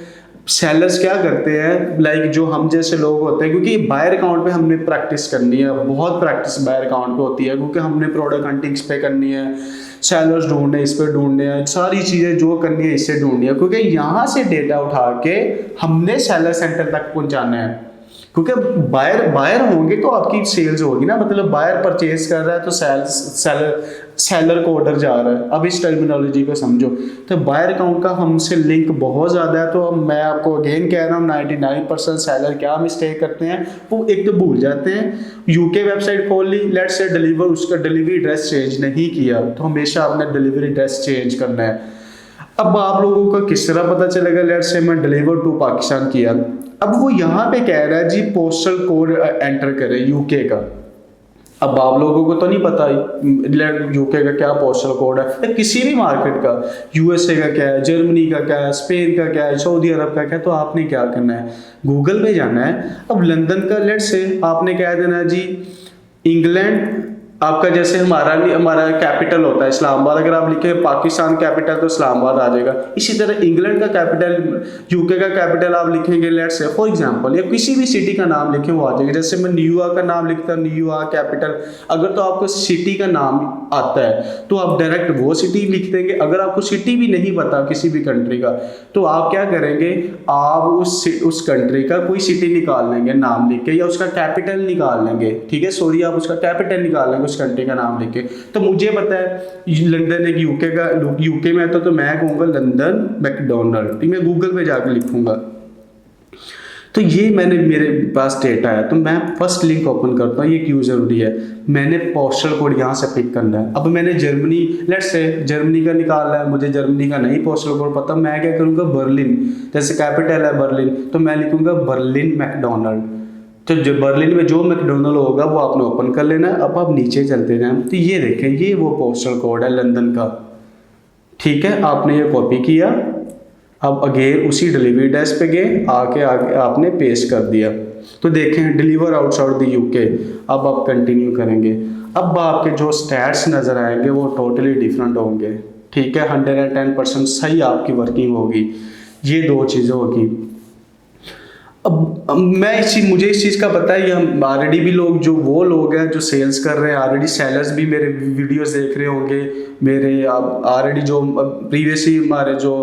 सेलर्स क्या करते हैं, लाइक जो हम जैसे लोग होते हैं, क्योंकि बायर अकाउंट पे हमने प्रैक्टिस करनी है, बहुत प्रैक्टिस बायर अकाउंट पे होती है, क्योंकि हमने प्रोडक्ट हंटिंग्स पे करनी है, सेलर्स ढूंढने इस पे ढूंढने हैं, सारी चीज़ें जो करनी है इससे ढूंढनी है, क्योंकि यहाँ से डेटा उठा के हमने सेलर सेंटर तक पहुँचाना है। क्योंकि बायर होंगे तो आपकी सेल्स होगी ना, मतलब बायर परचेज कर रहा है तो सेलर को ऑर्डर जा रहा है। अब इस टर्मिनोलॉजी को समझो। तो बायर अकाउंट का हमसे लिंक बहुत ज़्यादा है। तो मैं आपको अगेन कह रहा हूँ, 99% सेलर क्या मिस्टेक करते हैं, वो एक तो भूल जाते हैं, यूके वेबसाइट खोल ली, लेट्स से उसका डिलीवरी एड्रेस चेंज नहीं किया, तो हमेशा आपने डिलीवरी एड्रेस चेंज करना है। अब आप लोगों को किस तरह पता चलेगा? लेट्स से मैं डिलीवर टू पाकिस्तान किया, अब वो यहाँ पे कह रहा है जी पोस्टल कोड एंटर करें यूके का। अब आप लोगों को तो नहीं पता यूके का क्या पोस्टल कोड है, या किसी भी मार्केट का, यूएसए का क्या है, जर्मनी का क्या है, स्पेन का क्या है, सऊदी अरब का क्या है। तो आपने क्या करना है, गूगल पे जाना है। अब लंदन का लेट्स से आपने कह देना है जी इंग्लैंड, आपका जैसे हमारा कैपिटल होता है इस्लामाबाद, अगर आप लिखे पाकिस्तान कैपिटल तो इस्लामाबाद आ जाएगा। इसी तरह इंग्लैंड का कैपिटल, यूके का कैपिटल आप लिखेंगे लेट्स से फॉर एग्जांपल, या किसी भी सिटी का नाम लिखें वो आ जाएगा। जैसे मैं न्यूयॉर्क का नाम लिखता हूँ, न्यूयॉर्क कैपिटल, अगर तो आपको सिटी का नाम आता है तो आप डायरेक्ट वो सिटी लिख देंगे। अगर आपको सिटी भी नहीं पता किसी भी कंट्री का, तो आप क्या करेंगे, आप उस कंट्री का कोई सिटी निकाल लेंगे नाम लिख के, या उसका कैपिटल निकाल लेंगे, ठीक है, सॉरी आप उसका कैपिटल निकाल लेंगे उस कंट्री का नाम लेके। तो मुझे पता है लंदन एक यूके का, यूके में तो मैं कहूँगा लंदन मैकडोनल्ड, तो मैं गूगल पे जाकर लिखूंगा। तो ये मैंने मेरे पास डेटा है, तो मैं फर्स्ट लिंक ओपन करता हूँ। ये क्यों जरूरी है, मैंने पोस्टल कोड यहाँ से पिक करना है। अब मैंने जर्मनी, लेट्स से जर्मनी का निकालना है, मुझे जर्मनी का नहीं पोस्टल कोड पता, मैं क्या करूँगा, बर्लिन जैसे कैपिटल है बर्लिन, तो मैं लिखूंगा बर्लिन मैकडोनल्ड। तो जो बर्लिन में जो मैकडोनल्ड होगा वो आपने ओपन कर लेना है। अब आप नीचे चलते जाएं तो ये देखें, ये वो पोस्टल कोड है लंदन का, ठीक है, आपने ये कॉपी किया। अब अगेन उसी डिलीवरी डेस्क पे गए, आगे आपने पेस्ट कर दिया, तो देखें डिलीवर आउटसाइड द यूके। अब आप कंटिन्यू करेंगे, अब आपके जो स्टैट्स नज़र आएंगे वो टोटली डिफरेंट होंगे, ठीक है, 110% सही आपकी वर्किंग होगी। ये दो चीज़ें होगी। अब मुझे इस चीज़ का पता है, ये हम ऑलरेडी भी लोग, जो वो लोग हैं जो सेल्स कर रहे हैं, ऑलरेडी सेलर्स भी मेरे वीडियोस देख रहे होंगे, मेरे ऑलरेडी जो प्रीवियसली हमारे जो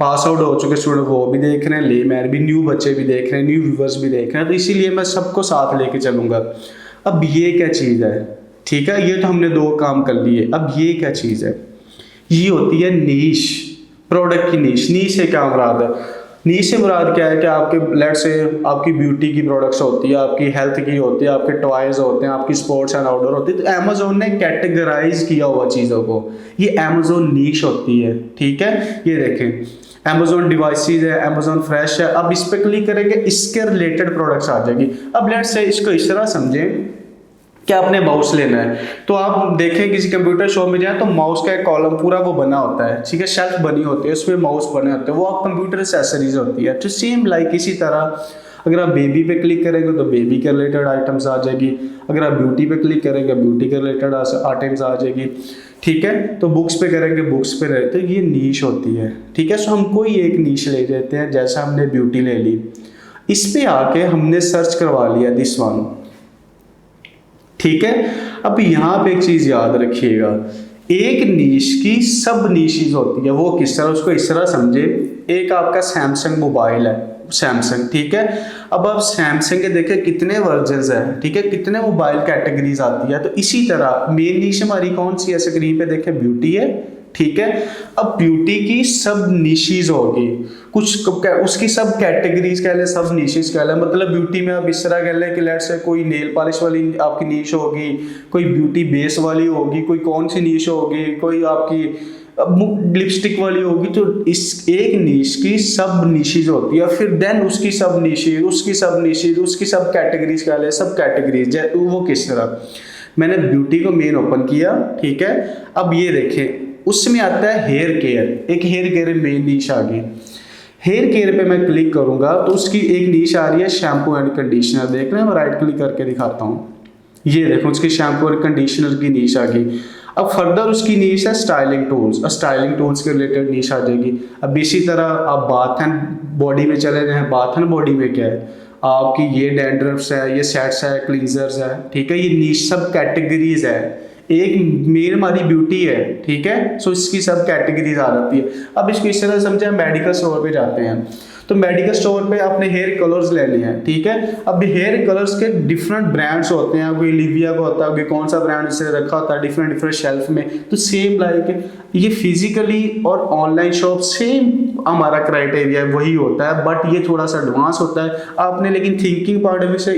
पास आउट हो चुके स्टूडेंट वो भी देख रहे हैं, लेमैन भी, न्यू बच्चे भी देख रहे हैं, न्यू व्यूवर्स भी देख रहे हैं, तो इसीलिए मैं सबको साथ लेके चलूँगा। अब ये क्या चीज़ है, ठीक है, ये तो हमने दो काम कर लिए। अब ये क्या चीज़ है, ये होती है नीश, प्रोडक्ट की नीश। नीश से क्या मुराद है, नीश से मुराद क्या है कि आपके लेट्स से आपकी ब्यूटी की प्रोडक्ट्स होती है, आपकी हेल्थ की होती है, आपके टॉयज होते हैं, आपकी स्पोर्ट्स एंड आउटडोर होती है। तो अमेजोन ने कैटेगराइज किया हुआ चीज़ों को, ये अमेजोन नीश होती है, ठीक है। ये देखें अमेजोन डिवाइसेज है, अमेजोन फ्रेश है। अब इस पर क्लिक करेंगे, इसके रिलेटेड प्रोडक्ट्स आ जाएगी। अब लेट्स से इसको इस तरह समझें क्या आपने माउस लेना है, तो आप देखें किसी कंप्यूटर शॉप में जाए तो माउस का एक कॉलम पूरा वो बना होता है, ठीक है, शेल्फ बनी होती है, उसमें माउस बने होते हैं, वो आप कंप्यूटर एसेसरीज होती है। तो सेम लाइक इसी तरह अगर आप बेबी पे क्लिक करेंगे तो बेबी के रिलेटेड आइटम्स आ जाएगी, अगर आप ब्यूटी पे क्लिक करेंगे ब्यूटी के रिलेटेड आइटम्स आ जाएगी, ठीक है। तो बुक्स पे करेंगे बुक्स पे रहे, तो ये नीश होती है, ठीक है। सो हम कोई एक नीश ले लेते हैं, जैसा हमने ब्यूटी ले ली, इस पे आके हमने सर्च करवा लिया दिस वन, ठीक है। अब यहाँ पे एक चीज याद रखिएगा, एक नीश की सब नीशेस होती है। वो किस तरह, उसको इस तरह समझे, एक आपका सैमसंग मोबाइल है, सैमसंग, ठीक है। अब आप सैमसंग के देखें कितने वर्जन्स हैं, ठीक है, कितने मोबाइल कैटेगरीज आती है। तो इसी तरह मेन नीश हमारी कौन सी है, स्क्रीन पे देखें ब्यूटी है, ठीक है। अब ब्यूटी की सब निशेस होगी, कुछ उसकी सब कैटेगरीज कह लें, सब निशेस कह लें। मतलब ब्यूटी में आप इस तरह कह लें कि लेट्स से कोई नेल पॉलिश वाली आपकी नीश होगी, कोई ब्यूटी बेस वाली होगी, कोई कौन सी नीश होगी, कोई आपकी लिपस्टिक वाली होगी। तो इस एक नीश की सब निशेस होती है, फिर देन उसकी सब निशेस, उसकी सब निशेस, उसकी सब कैटेगरीज कह लें, सब कैटेगरीज। वो किस तरह, मैंने ब्यूटी को मेन ओपन किया, ठीक है। अब ये देखें उसमें आता है हेयर केयर, एक हेयर केयर मेन नीश आ गई। हेयर केयर पे मैं क्लिक करूंगा तो उसकी एक नीश आ रही है शैम्पू एंड कंडीशनर। देख रहे हैं, मैं राइट क्लिक करके दिखाता हूँ, ये देखो उसकी शैम्पू और कंडीशनर की नीश आ गई। अब फर्दर उसकी नीश है स्टाइलिंग टूल्स, और स्टाइलिंग टूल्स के रिलेटेड नीश आ जाएगी। अब इसी तरह आप बाथ एंड बॉडी में चले जाएं, बाथ एंड बॉडी में क्या है आपकी, ये डैंड्रफ्स है, ये सेट्स है, क्लींजर्स है, ठीक है। ये नीश सब कैटेगरीज है, एक मेन हमारी ब्यूटी है, ठीक है। सो इसकी सब कैटेगरीज आ जाती है। अब इसको इस तरह समझे, हम मेडिकल स्टोर पे जाते हैं तो मेडिकल स्टोर पे आपने हेयर कलर्स लेने हैं, ठीक है। अब हेयर कलर्स के डिफरेंट ब्रांड्स होते हैं, कोई लिविया का होता है, कोई कौन सा ब्रांड से रखा होता है डिफरेंट शेल्फ में। तो सेम लाइक ये फिजिकली और ऑनलाइन शॉप सेम हमारा क्राइटेरिया वही होता है, बट ये थोड़ा सा एडवांस होता है आपने, लेकिन थिंकिंग पॉइंट ऑफ व्यू से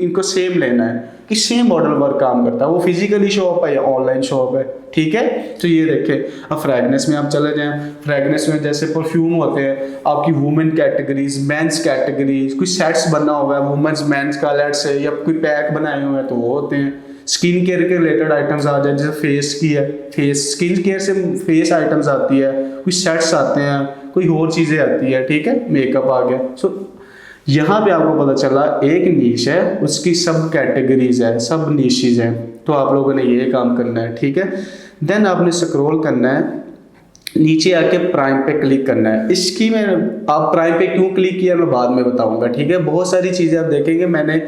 इनको सेम लेना है कि सेम मॉडल वर्क काम करता है, वो फिजिकली शॉप है या ऑनलाइन शॉप है, ठीक है। तो ये देखें, अब फ्रेगनेंस में आप चले जाएं, फ्रेगनेंस में जैसे परफ्यूम होते हैं आपकी वुमेन कैटेगरीज, मेंस कैटेगरीज, कोई सेट्स बना हुआ है वुमेन्स मेंस का लेट से, या कोई पैक बनाए हुए हैं तो वो होते हैं। स्किन केयर के रिलेटेड आइटम्स आ जाए, जैसे फेस की है, फेस स्किन केयर से फेस आइटम्स आती है, कोई सेट्स आते हैं, कोई और चीज़ें आती है, ठीक है, मेकअप आ गया। सो यहाँ पे आपको पता चला एक नीश है, उसकी सब कैटेगरीज है, सब नीशेज हैं, तो आप लोगों ने ये काम करना है, ठीक है। देन आपने स्क्रॉल करना है, नीचे आके प्राइम पे क्लिक करना है। इसकी मैं आप प्राइम पे क्यों क्लिक किया मैं बाद में बताऊंगा, ठीक है। बहुत सारी चीज़ें आप देखेंगे मैंने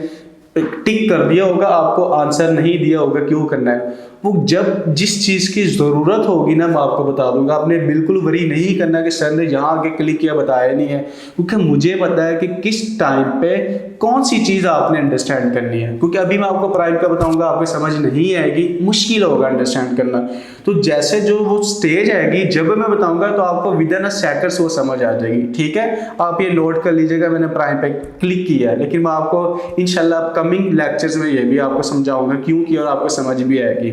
टिक कर दिया होगा, आपको आंसर नहीं दिया होगा क्यों करना है, वो जब जिस चीज़ की ज़रूरत होगी ना मैं आपको बता दूंगा। आपने बिल्कुल वरी नहीं करना कि सर ने यहाँ आके क्लिक किया बताया नहीं है, क्योंकि मुझे पता है कि किस टाइम पे कौन सी चीज़ आपने अंडरस्टैंड करनी है, क्योंकि अभी मैं आपको प्राइम का बताऊंगा आपको समझ नहीं आएगी, मुश्किल होगा अंडरस्टैंड करना। तो जैसे जो वो स्टेज आएगी जब मैं बताऊंगा तो आपको विद इन अ सेकंड्स वो समझ आ जाएगी, ठीक है। आप ये नोट कर लीजिएगा, मैंने प्राइम पे क्लिक किया है, लेकिन मैं आपको इंशाल्लाह कमिंग लेक्चर्स में ये भी आपको समझाऊंगा क्यों किया और आपको समझ भी आएगी।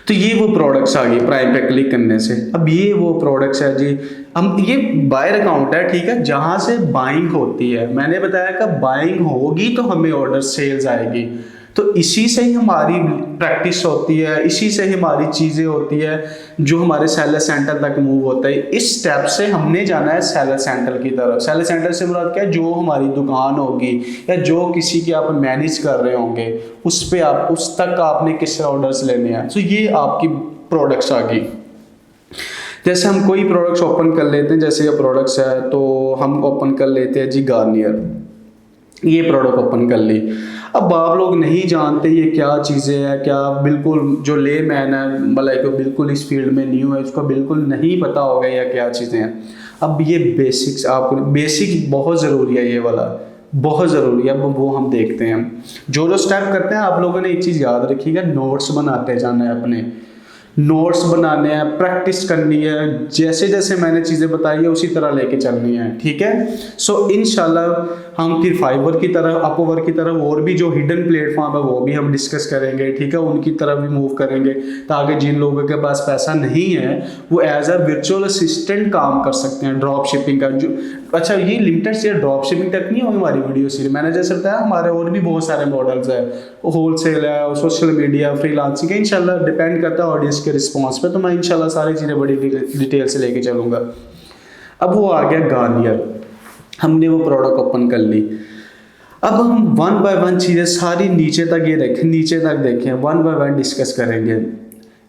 तो ये वो प्रोडक्ट्स आ गई प्राइम पे क्लिक करने से। अब ये वो प्रोडक्ट्स है जी, हम ये बायर अकाउंट है, ठीक है, जहां से बाइंग होती है। मैंने बताया कि बाइंग होगी तो हमें ऑर्डर सेल्स आएगी, तो इसी से ही हमारी प्रैक्टिस होती है, इसी से ही हमारी चीज़ें होती है जो हमारे सेलर सेंटर तक मूव होता है। इस स्टेप से हमने जाना है सेलर सेंटर की तरफ। सेलर सेंटर से मुराद क्या है, जो हमारी दुकान होगी या जो किसी की आप मैनेज कर रहे होंगे उस पे आप उस तक आपने किस ऑर्डर्स लेने हैं। तो ये आपकी प्रोडक्ट्स आ गई। जैसे हम कोई प्रोडक्ट्स ओपन कर लेते हैं, जैसे ये प्रोडक्ट्स है तो हम ओपन कर लेते हैं जी गार्नियर, ये प्रोडक्ट ओपन कर ली। अब आप लोग नहीं जानते ये क्या चीज़ें हैं, क्या बिल्कुल जो ले मैन है मतलब बिल्कुल इस फील्ड में न्यू है, उसको बिल्कुल नहीं पता होगा या क्या चीज़ें हैं। अब ये बेसिक्स आपको बेसिक बहुत ज़रूरी है, ये वाला बहुत ज़रूरी है। अब वो हम देखते हैं, जो स्टेप करते हैं आप लोगों ने एक चीज़ याद रखिएगा, नोट्स बनाते जाना है, अपने नोट्स बनाने हैं, प्रैक्टिस करनी है, जैसे जैसे मैंने चीज़ें बताई है उसी तरह लेके चलनी है, ठीक है। सो इंशाल्लाह हम फिर फाइवर की तरफ, अपवर्क की तरफ और भी जो हिडन प्लेटफॉर्म है वो भी हम डिस्कस करेंगे, ठीक है, उनकी तरफ भी मूव करेंगे, ताकि जिन लोगों के पास पैसा नहीं है वो एज अ वर्चुअल असिस्टेंट काम कर सकते हैं ड्रॉप शिपिंग का। जो अच्छा ये लिमिटेड से ड्रॉप शिपिंग तक नहीं होगी हमारी वीडियो सीरीज, मैंने जैसे बताया हमारे और भी बहुत सारे मॉडल्स है, होलसेल है, सोशल मीडिया, फ्रीलांसिंग है, इंशाल्लाह डिपेंड करता है ऑडियंस के रिस्पॉन्स पे, तो मैं इंशाल्लाह सारी चीज़ें बड़ी डिटेल से लेके चलूँगा। अब वो आ गया गार्नियर, हमने वो प्रोडक्ट ओपन कर ली। अब हम वन बाय वन चीज़ें सारी नीचे तक ये देखें, नीचे तक देखें, वन बाय वन डिस्कस करेंगे।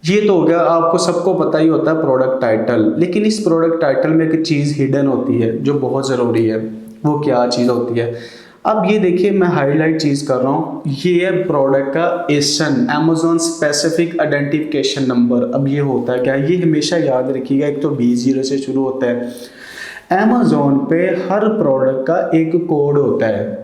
ये तो हो गया, आपको सबको पता ही होता है प्रोडक्ट टाइटल, लेकिन इस प्रोडक्ट टाइटल में एक चीज़ हिडन होती है जो बहुत ज़रूरी है। वो क्या चीज़ होती है? अब ये देखिए मैं हाईलाइट चीज़ कर रहा हूँ, ये है प्रोडक्ट का एसन, अमेजोन स्पेसिफिक आइडेंटिफिकेशन नंबर। अब ये होता है क्या, ये हमेशा याद रखिएगा, एक तो 20 से शुरू होता है। अमेजोन पे हर प्रोडक्ट का एक कोड होता है,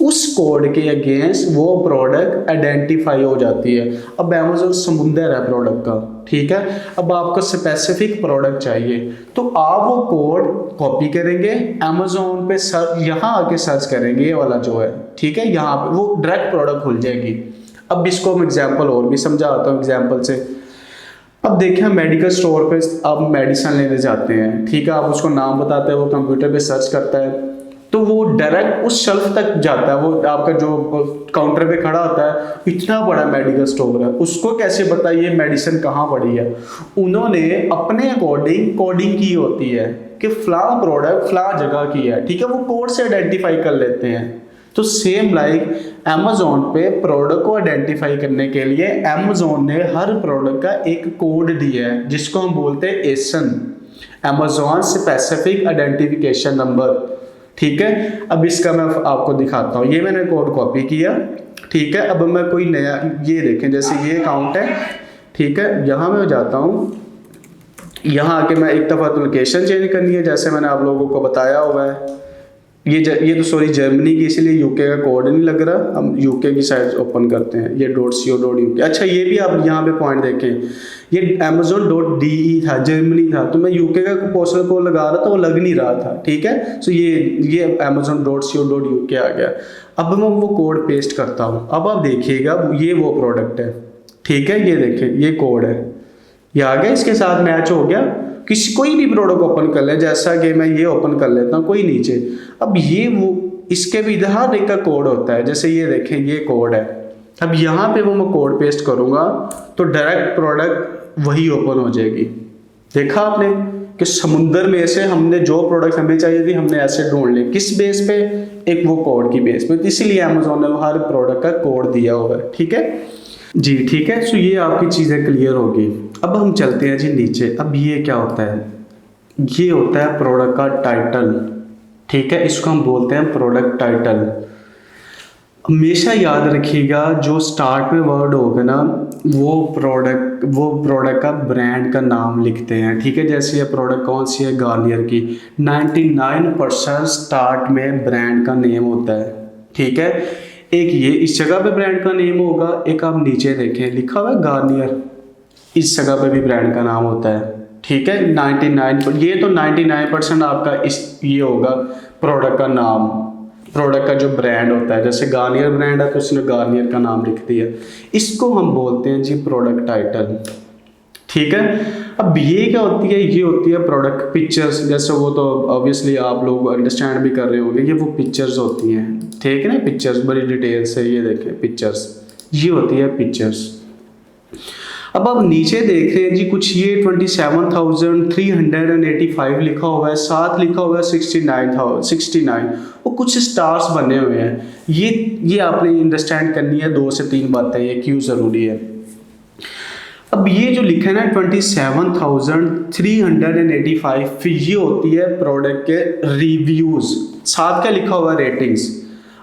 उस कोड के अगेंस्ट वो प्रोडक्ट आइडेंटिफाई हो जाती है। अब अमेजोन समुंदर है प्रोडक्ट का, ठीक है। अब आपको स्पेसिफिक प्रोडक्ट चाहिए तो आप वो कोड कॉपी करेंगे, अमेजोन पे यहाँ आके सर्च करेंगे, ये वाला जो है, ठीक है, यहाँ पे वो डायरेक्ट प्रोडक्ट खुल जाएगी। अब इसको हम एग्जाम्पल और भी समझाता हूँ एग्जाम्पल से। अब देखिए मेडिकल स्टोर पे आप मेडिसिन लेने जाते हैं, ठीक है, आप उसको नाम बताते हैं, वो कंप्यूटर पे सर्च करता है तो वो डायरेक्ट उस शेल्फ तक जाता है। वो आपका जो काउंटर पे खड़ा होता है, इतना बड़ा मेडिकल स्टोर है, उसको कैसे बताइए मेडिसिन कहाँ पड़ी है? उन्होंने अपने अकॉर्डिंग कोडिंग की होती है कि फ्ला प्रोडक्ट फ्ला जगह की है, ठीक है, वो कोड से आइडेंटिफाई कर लेते हैं। तो सेम लाइक अमेजोन पे प्रोडक्ट को आइडेंटिफाई करने के लिए अमेजोन ने हर प्रोडक्ट का एक कोड दिया है जिसको हम बोलते हैं एसन, अमेजोन स्पेसिफिक आइडेंटिफिकेशन नंबर, ठीक है। अब इसका मैं आपको दिखाता हूँ, ये मैंने कोड कॉपी किया, ठीक है। अब मैं कोई नया, ये देखें जैसे ये अकाउंट है, ठीक है, यहाँ मैं जाता हूँ, यहाँ आके मैं एक दफ़ा तो लोकेशन चेंज करनी है जैसे मैंने आप लोगों को बताया हुआ है, ये तो सॉरी जर्मनी की, इसलिए यूके का कोड नहीं लग रहा। हम यूके की साइट ओपन करते हैं, ये .co.uk। अच्छा ये भी आप यहाँ पे पॉइंट देखें, ये amazon.de था, जर्मनी था, तो मैं यूके का पोस्टल कोड लगा रहा था, वो लग नहीं रहा था, ठीक है। सो ये amazon.co.uk आ गया। अब मैं वो कोड पेस्ट करता हूँ, अब आप देखिएगा ये वो प्रोडक्ट है, ठीक है। ये देखें ये कोड है, ये आ गया, इसके साथ मैच हो गया। किसी कोई भी प्रोडक्ट ओपन कर ले, जैसा कि मैं ये ओपन कर लेता हूँ, कोई नीचे, अब ये वो इसके भी इधर हर एक का कोड होता है। जैसे ये देखें ये कोड है, अब यहाँ पे वो मैं कोड पेस्ट करूँगा तो डायरेक्ट प्रोडक्ट वही ओपन हो जाएगी। देखा आपने कि समुंदर में से हमने जो प्रोडक्ट हमें चाहिए थी हमने ऐसे ढूंढ ली, किस बेस पे, एक वो कोड की बेस पे। इसीलिए अमेजोन ने हर प्रोडक्ट का कोड दिया हुआ है, ठीक है जी, ठीक है। सो ये आपकी चीज़ें क्लियर होगी। अब हम चलते हैं जी नीचे। अब ये क्या होता है, ये होता है प्रोडक्ट का टाइटल, ठीक है, इसको हम बोलते हैं प्रोडक्ट टाइटल। हमेशा याद रखिएगा जो स्टार्ट में वर्ड होगा ना वो प्रोडक्ट का ब्रांड का नाम लिखते हैं, ठीक है। जैसे ये प्रोडक्ट कौन सी है, गार्नियर की, 99% स्टार्ट में ब्रांड का नेम होता है, ठीक है। एक ये इस जगह पे ब्रांड का नेम होगा, एक आप नीचे देखें लिखा हुआ है गार्नियर, इस जगह पे भी ब्रांड का नाम होता है, ठीक है। 99 ये तो 99% आपका इस ये होगा प्रोडक्ट का नाम, प्रोडक्ट का जो ब्रांड होता है। जैसे गार्नियर ब्रांड है तो उसने गार्नियर का नाम लिख दिया, इसको हम बोलते हैं जी प्रोडक्ट टाइटल, ठीक है। अब ये क्या होती है, ये होती है प्रोडक्ट पिक्चर्स। जैसे वो तो ऑब्वियसली आप लोग अंडरस्टैंड भी कर रहे होंगे, ये वो पिक्चर्स होती हैं, ठीक है ना। पिक्चर्स बड़ी डिटेल से, ये देखें पिक्चर्स, ये होती है पिक्चर्स। अब आप नीचे देख रहे हैं जी कुछ ये 27,385 लिखा हुआ है, साथ लिखा हुआ है 69 और कुछ स्टार्स बने हुए हैं। ये आपने अंडरस्टैंड करनी है, 2 से 3 बातें, ये क्यों ज़रूरी है। अब ये जो लिखा है ना 27,385, फिर ये होती है प्रोडक्ट के रिव्यूज़, साथ क्या लिखा हुआ है, रेटिंग्स।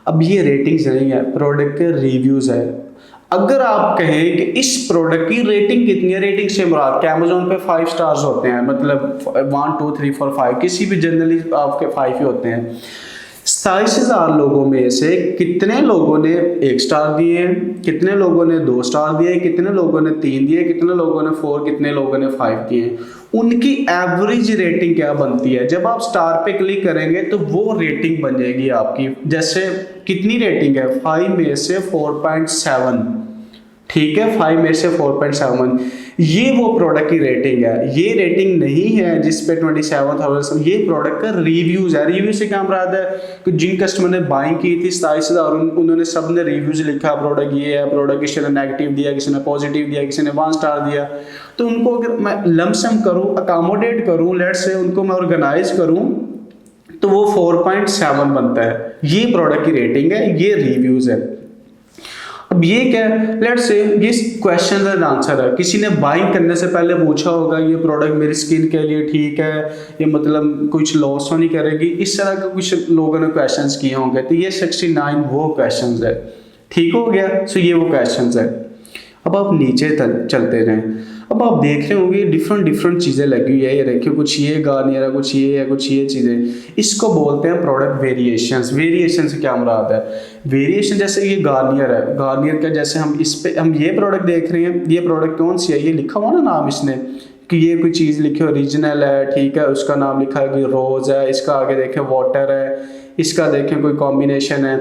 अब ये रेटिंग्स नहीं है, प्रोडक्ट के रिव्यूज़ है। अगर आप कहें कि इस प्रोडक्ट की रेटिंग कितनी है, रेटिंग से मुराद क्या, अमेजोन पे 5 स्टार्स होते हैं, मतलब 1 2 3 4 5, किसी भी जनरली आपके 5 ही होते हैं। 27,000 लोगों में से कितने लोगों ने 1 स्टार दिए, कितने लोगों ने 2 स्टार दिए, कितने लोगों ने 3 दिए, कितने लोगों ने 4, कितने लोगों ने 5 दिए, उनकी एवरेज रेटिंग क्या बनती है। जब आप स्टार पे क्लिक करेंगे तो वो रेटिंग बन जाएगी आपकी। जैसे कितनी रेटिंग है, 5 में से 4.7, ठीक है, 5 में से 4.7, ये वो प्रोडक्ट की रेटिंग है। ये रेटिंग नहीं है जिस पे 27,000, ये प्रोडक्ट का रिव्यूज है। रिव्यू से क्या मुराद है कि जिन कस्टमर ने बाइंग की थी 27,000, उन्होंने सब ने रिव्यूज लिखा, प्रोडक्ट ये है, प्रोडक्ट किसी ने नेगेटिव दिया, किसी ने पॉजिटिव दिया, किसी ने 1 स्टार दिया। तो उनको अगर मैं लमसम करूँ, अकोमोडेट करूँ, लेट से उनको मैं ऑर्गेनाइज करूँ, तो वो 4.7 बनता है। ये प्रोडक्ट की रेटिंग है, ये रिव्यूज है। अब ये क्या है, लेट्स से ये क्वेश्चन का आंसर है, किसी ने बाइंग करने से पहले पूछा होगा ये प्रोडक्ट मेरी स्किन के लिए ठीक है, ये मतलब कुछ लॉस तो नहीं करेगी, इस तरह के कुछ लोगों ने क्वेश्चंस किए होंगे। तो ये 69 वो क्वेश्चंस है, ठीक हो गया। सो ये वो क्वेश्चंस है। अब आप नीचे चलते रहें, अब आप देख रहे होंगे डिफरेंट चीज़ें लगी हुई है। ये देखिए कुछ ये गार्नियर है, कुछ ये है, कुछ ये चीज़ें, इसको बोलते हैं प्रोडक्ट वेरिएशंस। वेरिएशन से क्या मुराद है, वेरिएशन जैसे ये गार्नियर है, गार्नियर का जैसे हम इस पे हम ये प्रोडक्ट देख रहे हैं, ये प्रोडक्ट कौन सी है, ये लिखा हुआ ना नाम इसने कि ये कोई चीज़ लिखी ओरिजिनल है, ठीक है, उसका नाम लिखा है कि रोज़ है, इसका आगे देखें वाटर है, इसका देखें कोई कॉम्बिनेशन है।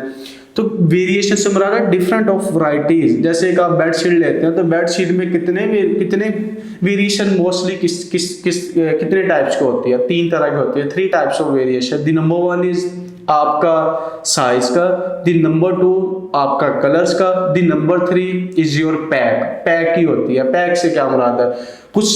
तो वेरिएशन से मुराद है डिफरेंट ऑफ वैरायटीज। जैसे एक आप बेडशीट लेते हैं तो बेडशीट में कितने वेरिएशन मोस्टली कितने टाइप्स की होती है, 3 तरह की होती है, 3 types of variation. The number 1 is आपका साइज का, द नंबर 2 आपका कलर्स का, the number 3 is your pack की होती है। पैक से क्या मुराद है, कुछ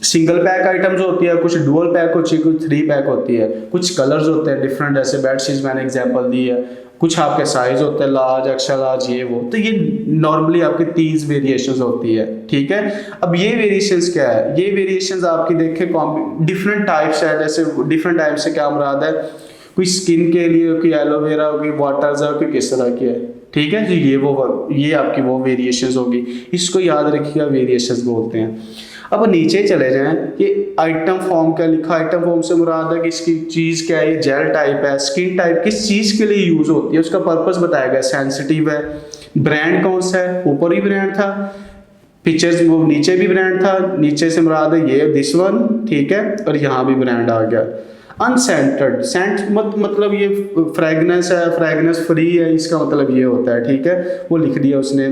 सिंगल पैक आइटम्स होती है, कुछ डुअल पैक होती है, कुछ 3 पैक होती है, कुछ कलर्स होते हैं डिफरेंट, जैसे बेडशीट मैंने एग्जांपल दी है, कुछ आपके साइज होते हैं लार्ज, एक्स्ट्रा लार्ज, ये वो। तो ये नॉर्मली आपकी 3 वेरिएशंस होती है, ठीक है। अब ये वेरिएशंस क्या है, ये वेरिएशंस आपकी देखें डिफरेंट टाइप्स है। जैसे डिफरेंट टाइप्स से क्या मुराद है, कोई स्किन के लिए, कोई एलोवेरा, कोई वाटर्स है, कोई किस तरह की है, ठीक है। तो ये आपकी वो वेरिएशंस होगी, इसको याद रखिएगा, वेरिएशंस बोलते हैं। अब नीचे चले जाएं, ये आइटम फॉर्म क्या लिखा, आइटम फॉर्म से मुराद है कि इसकी चीज़ क्या है, ये जेल टाइप है, स्किन टाइप, किस चीज़ के लिए यूज़ होती है, उसका पर्पस बताया गया, सेंसिटिव है, ब्रांड कौन सा है, ऊपर ही ब्रांड था, पिक्चर्स वो नीचे भी ब्रांड था, नीचे से मुराद है ये दिस वन, ठीक है, और यहाँ भी ब्रांड आ गया। अनसेंटेड, सेंट मतलब ये फ्रेगनेंस है, फ्रेगनेंस फ्री है, इसका मतलब ये होता है, ठीक है, वो लिख दिया उसने।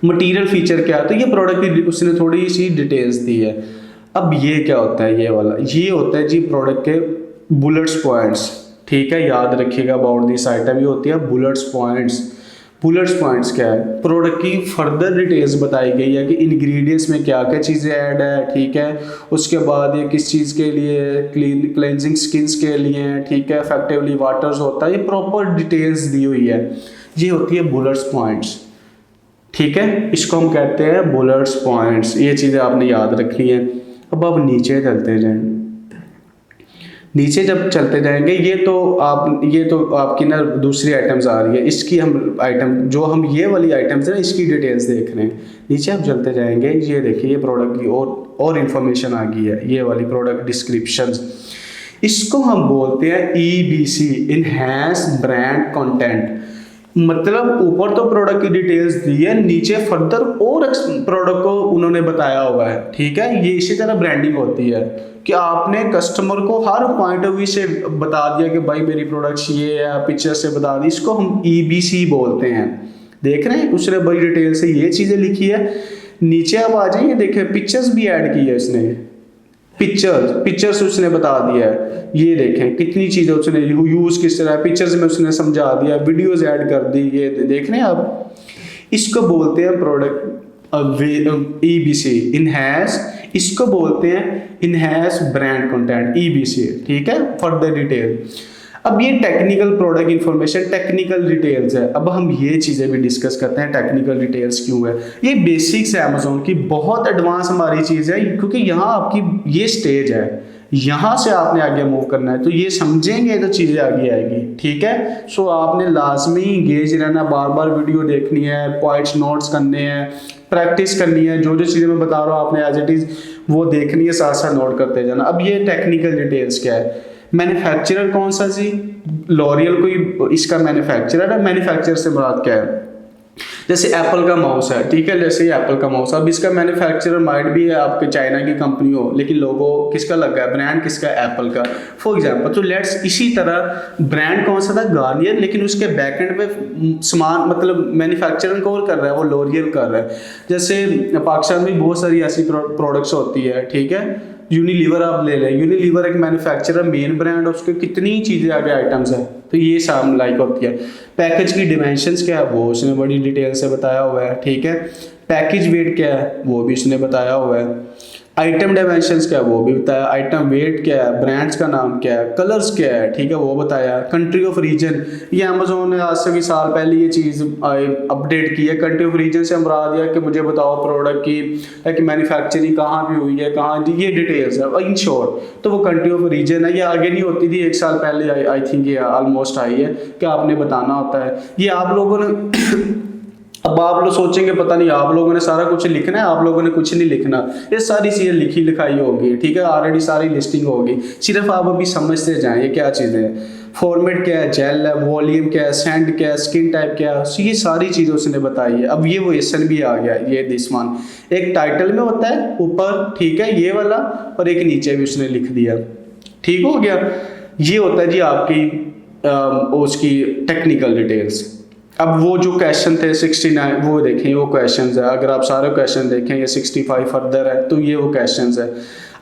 मटेरियल फीचर क्या है, तो ये प्रोडक्ट की उसने थोड़ी सी डिटेल्स दी है। अब ये क्या होता है, ये वाला ये होता है जी प्रोडक्ट के बुलेट्स पॉइंट्स, ठीक है, याद रखिएगा अबाउट दिस आइटम, ये होती है बुलेट्स पॉइंट्स। बुलेट्स पॉइंट्स क्या है, प्रोडक्ट की फर्दर डिटेल्स बताई गई है कि इंग्रेडिएंट्स में क्या क्या चीज़ें ऐड है, ठीक है, उसके बाद ये किस चीज़ के लिए, क्लींजिंग स्किन्स के लिए है, ठीक है, इफेक्टिवली वाटर्स होता है, ये प्रॉपर डिटेल्स दी हुई है, ये होती है बुलेट्स पॉइंट्स, ठीक है, इसको हम कहते हैं बुलेट्स पॉइंट्स। ये चीज़ें आपने याद रखनी है। अब आप नीचे चलते जाएं, नीचे जब चलते जाएंगे ये तो आपकी ना दूसरी आइटम्स आ रही है, इसकी हम आइटम जो हम ये वाली आइटम्स है इसकी डिटेल्स देख रहे हैं। नीचे आप चलते जाएंगे, ये देखिए ये प्रोडक्ट की और इन्फॉर्मेशन आ गई है, ये वाली प्रोडक्ट डिस्क्रिप्शंस, इसको हम बोलते हैं EBC, इनहैंस ब्रांड कंटेंट। मतलब ऊपर तो प्रोडक्ट की डिटेल्स दी है, नीचे फर्दर और प्रोडक्ट को उन्होंने बताया हुआ है, ठीक है। ये इसी तरह ब्रांडिंग होती है कि आपने कस्टमर को हर पॉइंट ऑफ व्यू से बता दिया कि भाई मेरी प्रोडक्ट्स ये है, पिक्चर से बता दी, इसको हम EBC बोलते हैं। देख रहे हैं उसने बड़ी डिटेल से ये चीज़ें लिखी है। नीचे आप आ जाइए, देखिए पिक्चर्स भी ऐड की है उसने, पिक्चर्स उसने बता दिया है, ये देखें कितनी चीज़ें उसने यूज़ किस तरह, पिक्चर्स में उसने समझा दिया, वीडियोस ऐड कर दी, ये देख रहे हैं आप। इसको बोलते हैं प्रोडक्ट EBC, इनहैंस, इसको बोलते हैं इनहैंस ब्रांड कंटेंट, EBC, ठीक है, फर्दर डिटेल। अब ये technical product information, technical details है। अब हम ये चीज़ें भी डिस्कस करते हैं, टेक्निकल डिटेल्स क्यों है, ये बेसिक्स है अमेजोन की, बहुत एडवांस हमारी चीज़ है, क्योंकि यहाँ आपकी ये स्टेज है, यहाँ से आपने आगे मूव करना है, तो ये समझेंगे तो चीज़ें आगे आएगी, ठीक है। सो आपने लाजमी इंगेज रहना, बार बार वीडियो देखनी है, पॉइंट्स नोट्स करने हैं, प्रैक्टिस करनी है, जो जो चीज़ें मैं बता रहा हूँ आपने एज इट इज़ वो देखनी है, साथ साथ नोट करते जाना। अब ये टेक्निकल डिटेल्स क्या है, मैन्युफैक्चरर कौन सा जी, लॉरियल कोई इसका मैन्युफैक्चरर है, मैन्युफैक्चरर से मुराद क्या है, जैसे एप्पल का माउस है, ठीक है, जैसे ये एप्पल का माउस, अब इसका मैन्युफैक्चरर माइट भी है आपके चाइना की कंपनी हो, लेकिन लोगो किसका लगा है, ब्रांड किसका है, एप्पल का, फॉर एग्जांपल। तो लेट्स इसी तरह ब्रांड कौन सा था, गार्नियर, लेकिन उसके बैकएंड में सामान मतलब मैन्युफैक्चरिंग कौन कर रहा है, वो लॉरियल कर रहा है। जैसे पाकिस्तान में बहुत सारी ऐसी प्रोडक्ट्स होती है, ठीक है, यूनिलीवर आप ले लें, यूनिलीवर एक मैन्युफैक्चरर मेन ब्रांड, उसके कितनी चीज़ें आगे आइटम्स हैं, तो ये सब लाइक होती है। पैकेज की डिमेंशंस क्या है वो उसने बड़ी डिटेल से बताया हुआ है, ठीक है। पैकेज वेट क्या है वो भी उसने बताया हुआ है। आइटम डायमेंशंस क्या है वो भी बताया, आइटम वेट क्या है, ब्रांड्स का नाम क्या है, कलर्स क्या है, ठीक है, वो बताया। कंट्री ऑफ रीजन, ये अमेजोन ने आज से भी साल पहले ये चीज़ अपडेट की है। कंट्री ऑफ रीजन से हमरा दिया कि मुझे बताओ प्रोडक्ट की मैन्युफैक्चरिंग कहाँ भी हुई है, कहाँ, ये डिटेल्स है इन शॉर्ट। तो वो कंट्री ऑफ रीजन है, ये आगे नहीं होती थी, 1 साल पहले आई थिंक ये ऑलमोस्ट आई है कि आपने बताना होता है। ये आप लोगों ने अब आप लोग सोचेंगे पता नहीं आप लोगों ने सारा कुछ लिखना है, आप लोगों ने कुछ नहीं लिखना, ये सारी चीज़ें लिखी लिखाई होगी, ठीक है, ऑलरेडी सारी लिस्टिंग होगी, सिर्फ आप अभी समझते जाएं ये क्या चीज़ें हैं। फॉर्मेट क्या है, जेल है, वॉल्यूम क्या है, सैंड क्या है, स्किन टाइप क्या है, ये सारी चीज़ें उसने बताई है। अब ये वो एसन भी आ गया, ये दिस वन एक टाइटल में होता है ऊपर, ठीक है, ये वाला, और एक नीचे भी उसने लिख दिया, ठीक हो गया। ये होता है जी आपकी उसकी टेक्निकल डिटेल्स। अब वो जो क्वेश्चन थे 69 वो देखें, वो क्वेश्चंस है, अगर आप सारे क्वेश्चन देखें, ये 65 फर्दर है, तो ये वो क्वेश्चंस है।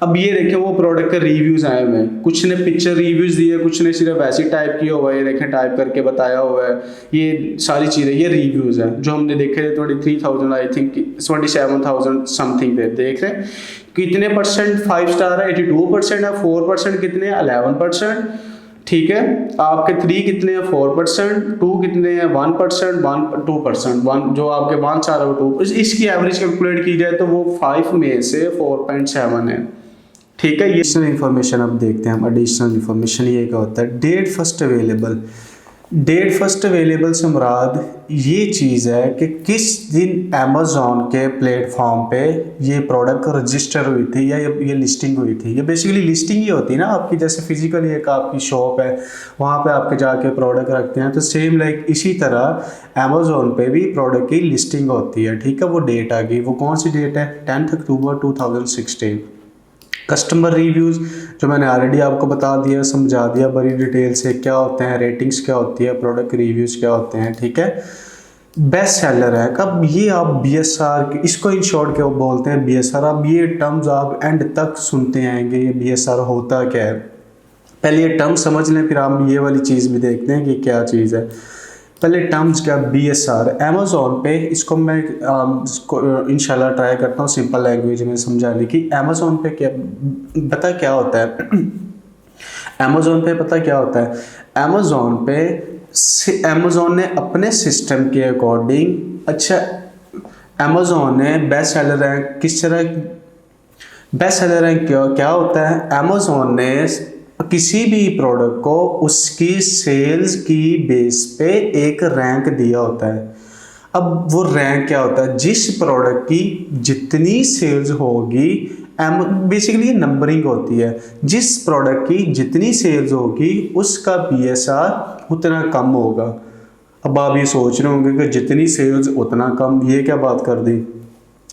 अब ये देखें वो प्रोडक्ट के रिव्यूज़ आए हुए हैं, कुछ ने पिक्चर रिव्यूज़ दिए, कुछ ने सिर्फ ऐसे टाइप किया हुआ है, ये देखें टाइप करके बताया हुआ है, ये सारी चीज़ें, ये रिव्यूज़ हैं जो हमने देखे थे 23,000 आई थिंक 27,000 समथिंग थे। देख रहे हैं कितने परसेंट 5 स्टार है, 82% है, 4% कितने 11%, ठीक है, आपके 3 कितने हैं 4%, 2 कितने हैं 1%, 2%, 1 जो आपके 1 स्टार है 2, इसकी एवरेज कैलकुलेट की जाए तो वो 5 में से 4.7 है, ठीक है। ये एडिशनल इन्फॉर्मेशन अब देखते हैं हम। एडिशनल इन्फॉर्मेशन ये क्या होता है, date first available, date first available से मुराद ये चीज़ है कि किस दिन अमेज़ॉन के प्लेटफॉर्म पे ये प्रोडक्ट रजिस्टर हुई थी या ये लिस्टिंग हुई थी। ये बेसिकली लिस्टिंग ही होती है ना आपकी, जैसे फिजिकली एक आपकी शॉप है वहाँ पे आपके जाके प्रोडक्ट रखते हैं, तो सेम लाइक इसी तरह अमेज़ॉन पे भी प्रोडक्ट की लिस्टिंग होती है। ठीक है, वो डेट आ गई, वो कौन सी डेट है? 10 अक्टूबर 2016। कस्टमर रिव्यूज़ जो मैंने ऑलरेडी आपको बता दिया, समझा दिया बड़ी डिटेल से क्या होते हैं, रेटिंग्स क्या होती है, प्रोडक्ट रिव्यूज़ क्या होते हैं। ठीक है, बेस्ट सेलर है कब? ये आप BSR, इसको इन शॉर्ट क्या बोलते हैं, BSR। अब ये टर्म्स आप एंड तक सुनते आएंगे, ये BSR होता क्या है। पहले ये टर्म समझ लें, फिर हम ये वाली चीज़ भी देखते हैं कि क्या चीज़ है। पहले टर्म्स क्या? BSR अमेज़ॉन पे, इसको मैं इंशाल्लाह ट्राई करता हूँ सिंपल लैंग्वेज में समझाने की। अमेज़ॉन पे क्या पता क्या होता है? अमेज़ॉन पे पता क्या होता है? अमेज़ॉन पे अमेज़ॉन ने अपने सिस्टम के अकॉर्डिंग, अच्छा अमेज़ॉन ने बेस्ट सेलर रैंक किस तरह, बेस्ट सेलर रैंक क्या होता है? अमेज़ॉन ने किसी भी प्रोडक्ट को उसकी सेल्स की बेस पे एक रैंक दिया होता है। अब वो रैंक क्या होता है? जिस प्रोडक्ट की जितनी सेल्स होगी, बेसिकली ये नंबरिंग होती है, जिस प्रोडक्ट की जितनी सेल्स होगी उसका BSR उतना कम होगा। अब आप ये सोच रहे होंगे कि जितनी सेल्स उतना कम, ये क्या बात कर दी।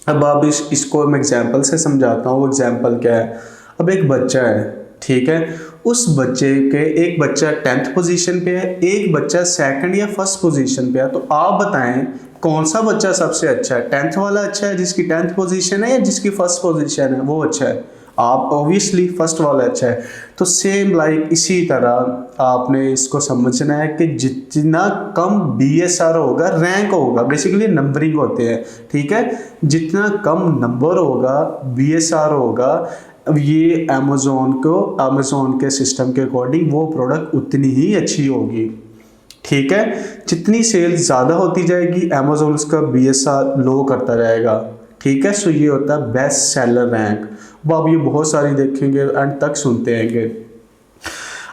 अब आप इसको मैं एग्जांपल से समझाता हूँ। वो एग्जांपल क्या है? अब एक बच्चा है, ठीक है, उस बच्चे के, एक बच्चा 10th पोजीशन पे है, एक बच्चा 2nd या 1st पोजीशन पे है, तो आप बताएं कौन सा बच्चा सबसे अच्छा है? 10th वाला अच्छा है जिसकी 10th पोजीशन है, या जिसकी 1st पोजीशन है वो अच्छा है? आप ऑब्वियसली फर्स्ट वाला अच्छा है। तो सेम लाइक इसी तरह आपने इसको समझना है कि जितना कम BSR होगा, रैंक होगा, बेसिकली नंबरिंग होते हैं। ठीक है, जितना कम नंबर होगा, BSR होगा, अब ये अमेज़ॉन के सिस्टम के अकॉर्डिंग वो प्रोडक्ट उतनी ही अच्छी होगी। ठीक है, जितनी सेल ज़्यादा होती जाएगी अमेज़ॉन उसका BSR लो करता जाएगा। ठीक है, सो ये होता है बेस्ट सेलर रैंक। वो आप ये बहुत सारी देखेंगे, एंड तक सुनते आएंगे।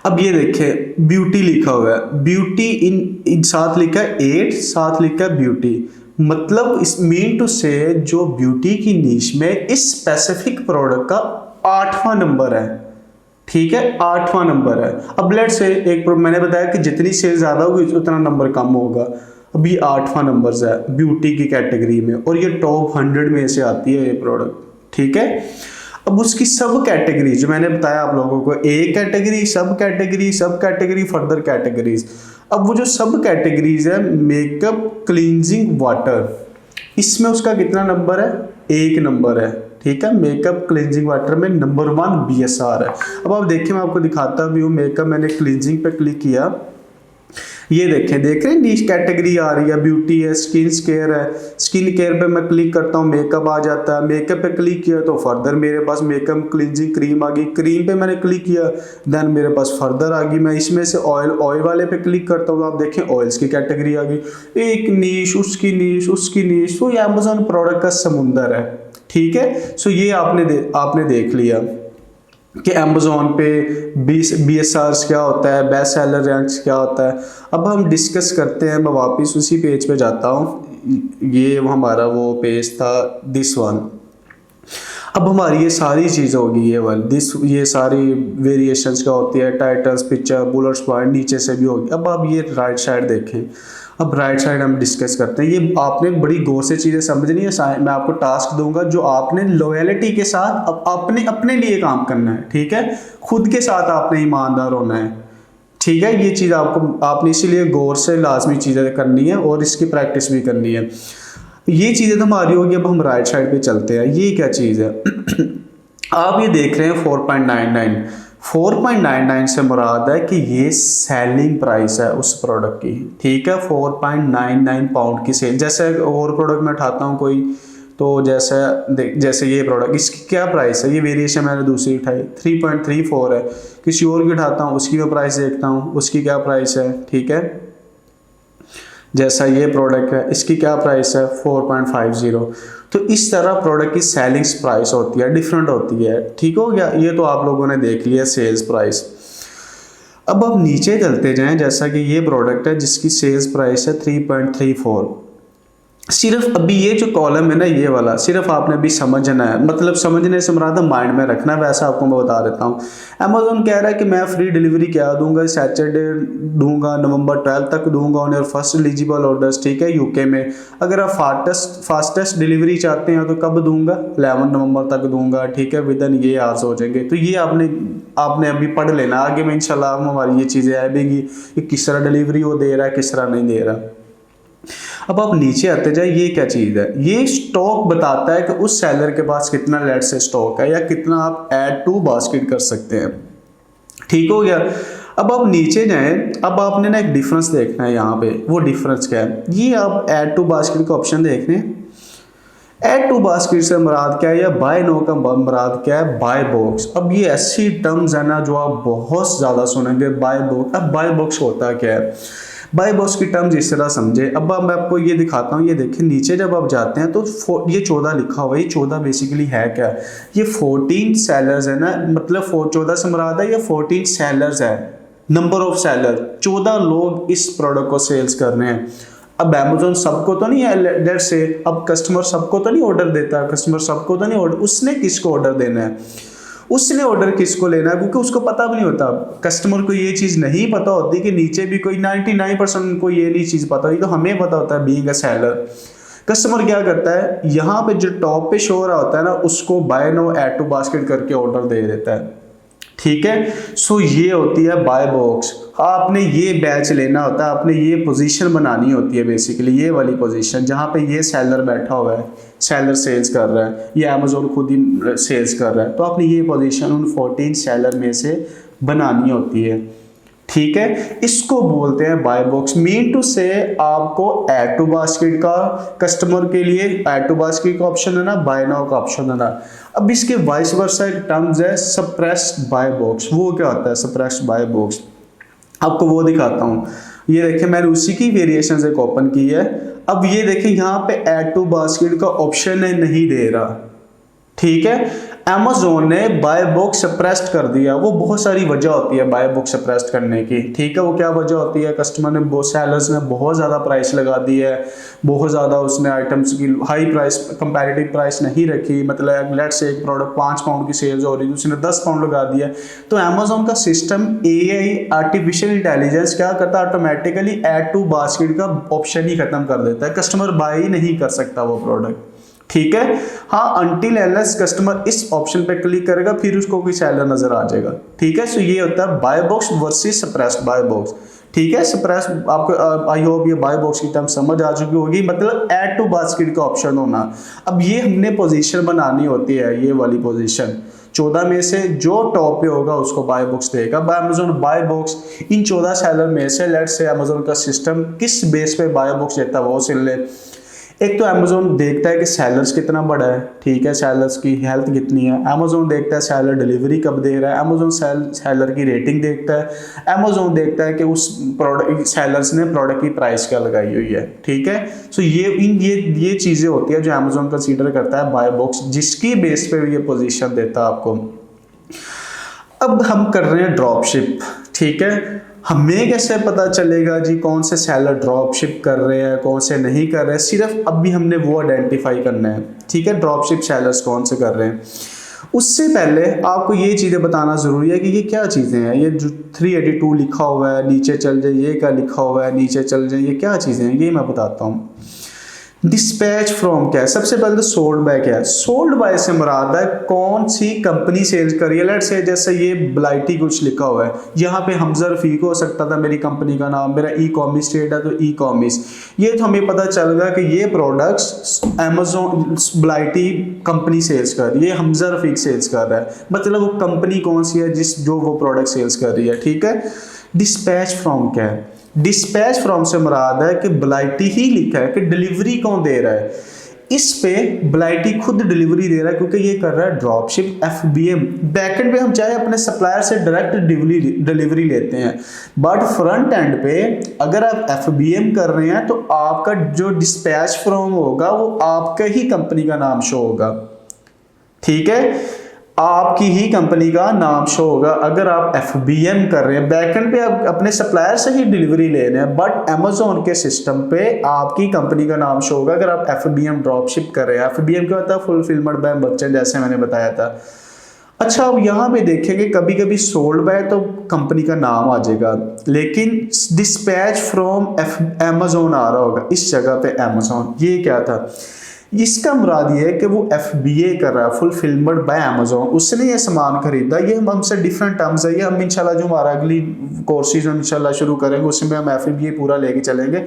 अब ये देखें, ब्यूटी लिखा हुआ है, ब्यूटी इन साथ लिखा है 8, साथ लिखा है ब्यूटी, मतलब इस मीन टू से जो ब्यूटी की नीश में इस स्पेसिफिक प्रोडक्ट का 8वां नंबर है। ठीक है, 8वां नंबर है। अब लेट्स से एक मैंने बताया कि जितनी सेल ज़्यादा होगी उतना नंबर कम होगा। अब ये 8वां नंबर है ब्यूटी की कैटेगरी में, और ये टॉप 100 में से आती है ये प्रोडक्ट। ठीक है, अब उसकी सब कैटेगरी जो मैंने बताया आप लोगों को, ए कैटेगरी, सब कैटेगरी, फर्दर कैटेगरीज। अब वो जो सब कैटेगरीज है, मेकअप क्लींजिंग वाटर, इसमें उसका कितना नंबर है? 1 नंबर है। ठीक है, मेकअप क्लींजिंग वाटर में नंबर 1 BSR है। अब आप देखिए, मैं आपको दिखाता भी हूँ। मेकअप मैंने क्लींजिंग पे क्लिक किया, ये देखें, देख रहे हैं नीश कैटेगरी आ रही है, ब्यूटी है, स्किन केयर है। स्किन केयर पे मैं क्लिक करता हूँ, मेकअप आ जाता है। मेकअप पे क्लिक किया तो फर्दर मेरे पास मेकअप क्लींजिंग क्रीम आ गई। क्रीम पे मैंने क्लिक किया, देन मेरे पास फर्दर आ गई। मैं इसमें से ऑयल वाले पे क्लिक करता हूँ, आप देखें ऑयल्स की कैटेगरी आ गई। एक नीश, उसकी नीश, तो ये अमेज़ॉन प्रोडक्ट का समुंदर है। ठीक है, सो ये आपने देख लिया कि अमेज़ॉन पे BSRs क्या होता है, बेस्ट सेलर रैंक्स क्या होता है। अब हम डिस्कस करते हैं, मैं वापस उसी पेज पे जाता हूँ। ये हमारा वो पेज था, दिस वन। अब हमारी ये सारी चीज़ होगी, ये सारी वेरिएशंस क्या होती है, टाइटल्स, पिक्चर, बुलेट्स पॉइंट, नीचे से भी होगी। अब आप ये राइट साइड देखें। अब राइट साइड हम डिस्कस करते हैं। ये आपने बड़ी गौर से चीज़ें समझनी है। मैं आपको टास्क दूंगा जो आपने लॉयल्टी के साथ अपने लिए काम करना है। ठीक है, खुद के साथ आपने ईमानदार होना है। ठीक है, ये चीज़ आपने इसीलिए गौर से लाजमी चीज़ें करनी है और इसकी प्रैक्टिस भी करनी है। ये चीज़ें तो हमारी होगी। अब हम राइट साइड पे चलते हैं। ये क्या चीज़ है? आप ये देख रहे हैं 4.99 से मुराद है कि ये सेलिंग प्राइस है उस प्रोडक्ट की। ठीक है, 4.99 पाउंड की सेल। जैसे और प्रोडक्ट में उठाता हूँ कोई, तो जैसे ये प्रोडक्ट, इसकी क्या प्राइस है? ये वेरिएशन मैंने दूसरी उठाई 3.34 है। किसी और की उठाता हूँ, उसकी मैं प्राइस देखता हूँ, उसकी क्या प्राइस है। ठीक है, जैसा ये प्रोडक्ट है, इसकी क्या प्राइस है? 4.50। तो इस तरह प्रोडक्ट की सेलिंग प्राइस होती है, डिफरेंट होती है। ठीक हो गया, ये तो आप लोगों ने देख लिया सेल्स प्राइस। अब आप नीचे चलते जाएं, जैसा कि ये प्रोडक्ट है जिसकी सेल्स प्राइस है 3.34। सिर्फ अभी ये जो कॉलम है ना, ये वाला सिर्फ आपने अभी समझना है, मतलब समझने से मुराद माइंड में रखना है, वैसा आपको मैं बता देता हूँ। अमेजोन कह रहा है कि मैं फ्री डिलीवरी क्या दूंगा, सैटरडे दूंगा, नवंबर 12 तक दूंगा on your first eligible orders, ठीक है, यूके में। अगर आप फास्टेस्ट डिलीवरी चाहते हैं तो कब दूंगा, 11 नवंबर तक दूंगा, ठीक है, विद इन ये आवर्स हो जाएंगे। तो ये आपने अभी पढ़ लेना, आगे में इंशाल्लाह हमारी ये चीज़ें आएगी कि किस तरह डिलीवरी वो दे रहा है, किस तरह नहीं दे रहा। अब आप नीचे आते जाए, ये क्या चीज़ है, ये स्टॉक बताता है कि उस सेलर के पास कितना लेट से स्टॉक है या कितना आप ऐड टू बास्केट कर सकते हैं। ठीक हो गया। अब आप नीचे जाएं, अब आपने ना एक डिफरेंस देखना है यहाँ पे। वो डिफरेंस क्या है, ये आप ऐड टू बास्केट का ऑप्शन देख रहे हैं। ऐड टू बास्केट से मुराद क्या है, या बाय नो का मुराद क्या है, बाय बॉक्स। अब ये ऐसी टर्म्स है ना जो आप बहुत ज़्यादा सुनेंगे, बाय बॉक्स। अब बाय बॉक्स होता क्या है, बाय बॉक्स की टर्म्स इस तरह समझे। अब मैं आपको ये दिखाता हूँ, ये देखिए नीचे जब आप जाते हैं तो ये 14 लिखा हुआ है। ये 14 बेसिकली है क्या, ये 14 सेलर्स है ना, मतलब 14 से मुराद है, ये 14 सेलर्स है, नंबर ऑफ सेलर, 14 लोग इस प्रोडक्ट को सेल्स कर रहे हैं। अब अमेजोन सबको तो नहीं है, लेट्स से अब कस्टमर सबको तो नहीं ऑर्डर देता, कस्टमर सबको तो नहीं ऑर्डर, उसने किसको ऑर्डर देना है, उसने ऑर्डर किसको लेना है, क्योंकि उसको पता भी नहीं होता, कस्टमर को ये चीज़ नहीं पता होती कि नीचे भी कोई 99% को ये नहीं चीज़ पता होती, तो हमें पता होता है बीइंग अ सेलर। कस्टमर क्या करता है, यहाँ पे जो टॉप पे शो रहा होता है ना, उसको buy now add to basket करके ऑर्डर दे देता है। ठीक है, सो ये होती है बाय बॉक्स। आपने ये बैच लेना होता है, आपने ये पोजीशन बनानी होती है, बेसिकली ये वाली पोजीशन जहाँ पे ये सेलर बैठा हुआ है, सेलर सेल्स कर रहा है, ये अमेजोन खुद ही सेल्स कर रहा है, तो आपने ये पोजीशन उन 14 सेलर में से बनानी होती है। ठीक है, इसको बोलते हैं बाय बॉक्स। मीन टू से आपको ऐड टू बास्केट का, कस्टमर के लिए ऐड टू बास्केट का ऑप्शन है ना, बाय नाउ का ऑप्शन है ना। अब इसके वाइस वर्सा एक टर्म्स है सप्रेस्ड बाय बॉक्स। वो क्या होता है सप्रेस्ड बाय बॉक्स, आपको वो दिखाता हूँ। ये देखिए मैंने उसी की वेरिएशन एक ओपन की है। अब ये देखिए यहाँ पे ऐड टू बास्केट का ऑप्शन नहीं दे रहा। ठीक है, Amazon ने बाय बॉक्स सप्रेस्ड कर दिया। वो बहुत सारी वजह होती है बाय बॉक्स सप्रेस्ड करने की। ठीक है, वो क्या वजह होती है, कस्टमर ने, सेलर्स ने बहुत ज़्यादा प्राइस लगा दी है, बहुत ज़्यादा उसने आइटम्स की हाई प्राइस, कंपैरेटिव प्राइस नहीं रखी। मतलब लेट्स से एक प्रोडक्ट 5 पाउंड की सेल्स हो रही है, उसने 10 पाउंड लगा दिया। तो Amazon का सिस्टम AI आर्टिफिशियल इंटेलिजेंस क्या करता है, ऑटोमेटिकली ऐड टू बास्केट का ऑप्शन ही खत्म कर देता है। कस्टमर बाय ही नहीं कर सकता वो प्रोडक्ट। ठीक है, हाँ, अनटिल अनलेस कस्टमर इस ऑप्शन पे क्लिक करेगा फिर उसको कोई सेलर नजर आ जाएगा। ठीक है, सो ये होता है buy box versus suppressed buy box. ठीक है, सप्रेस आपको आई होप ये बाय बॉक्स की टर्म समझ आ चुकी होगी, मतलब ऐड टू बास्केट का ऑप्शन होना। अब ये हमने पोजीशन बनानी होती है, ये वाली पोजीशन 14 में से जो टॉप पे होगा उसको बाय बॉक्स देगा। Amazon buy box in 14 seller में से, लेट्स से Amazon का सिस्टम किस बेस पे बाय बॉक्स देता है वो सुन ले। एक तो Amazon देखता है कि सेलर्स कितना बड़ा है, ठीक है, सेलर्स की हेल्थ कितनी है। Amazon देखता है सेलर डिलीवरी कब दे रहा है। Amazon सेलर की रेटिंग देखता है। Amazon देखता है कि उस प्रोडक्ट सेलर्स ने प्रोडक्ट की प्राइस क्या लगाई हुई है। ठीक है, सो ये चीज़ें होती है जो Amazon कंसीडर करता है बाय बॉक्स, जिसकी बेस पे ये पोजीशन देता है आपको। अब हम कर रहे हैं ड्रॉप शिप। ठीक है, हमें कैसे पता चलेगा जी कौन से सेलर ड्रॉप शिप कर रहे हैं, कौन से नहीं कर रहे हैं, सिर्फ अभी हमने वो आइडेंटिफाई करना है। ठीक है, ड्रॉप शिप सेलर्स कौन से कर रहे हैं। उससे पहले आपको ये चीज़ें बताना ज़रूरी है कि ये क्या चीज़ें हैं। ये जो 382 लिखा हुआ है, नीचे चल जाए, ये क्या लिखा हुआ है, नीचे चल जाए, ये क्या चीज़ें हैं, ये मैं बताता हूँ। डिस्पैच फ्रॉम क्या है, सबसे पहले तो सोल्ड बाय क्या है। सोल्ड बाय से मुराद है कौन सी कंपनी सेल्स कर रही है। लेट्स से जैसे ये ब्लाइटी कुछ लिखा हुआ है, यहाँ पे हमजा रफीक हो सकता था मेरी कंपनी का नाम, मेरा ई कॉमर्स ट्रेड है तो ई कॉमर्स। ये तो हमें पता चल गया कि ये प्रोडक्ट्स Amazon ब्लाइटी कंपनी सेल्स कर रही है, हमजा रफीक सेल्स कर रहा है, मतलब वो कंपनी कौन सी है जो वो प्रोडक्ट सेल्स कर रही है। ठीक है, डिस्पैच फ्रॉम क्या है, डिस्पैच फ्रॉम से मुराद है कि ब्लाइटी ही लिखा है कि डिलीवरी कौन दे रहा है। इस पे ब्लाइटी खुद डिलीवरी दे रहा है क्योंकि ये कर रहा है ड्रॉप शिप FBM। बैकएंड पे हम चाहे अपने सप्लायर से डायरेक्ट डिलीवरी लेते हैं, बट फ्रंट एंड पे अगर आप FBM कर रहे हैं तो आपका जो डिस्पैच फ्रॉम होगा वो आपका ही कंपनी का नाम शो होगा। ठीक है, आपकी ही कंपनी का नाम शो होगा। अगर आप FBM कर रहे हैं, बैकएंड पे आप अपने सप्लायर से ही डिलीवरी ले रहे हैं, बट अमेजोन के सिस्टम पे आपकी कंपनी का नाम शो होगा अगर आप FBM ड्रॉप शिप कर रहे हैं। FBM क्या होता है? फुलफिलमेंट बाय मर्चेंट, जैसे मैंने बताया था। अच्छा, अब यहाँ पे देखेंगे कभी कभी सोल्ड बाय तो कंपनी का नाम आ जाएगा, लेकिन डिस्पैच फ्रॉम अमेजोन आ रहा होगा इस जगह पे अमेजोन। ये क्या था? इसका मुराद ये है कि वो FBA कर रहा है, फुलफिलमेंट बाय अमेजोन। उसने ये सामान खरीदा। ये हम हमसे डिफरेंट टर्म्स है। ये हम इंशाल्लाह जो हमारा अगली कोर्सेज हम इंशाल्लाह शुरू करेंगे उसमें हम FBA पूरा लेके चलेंगे।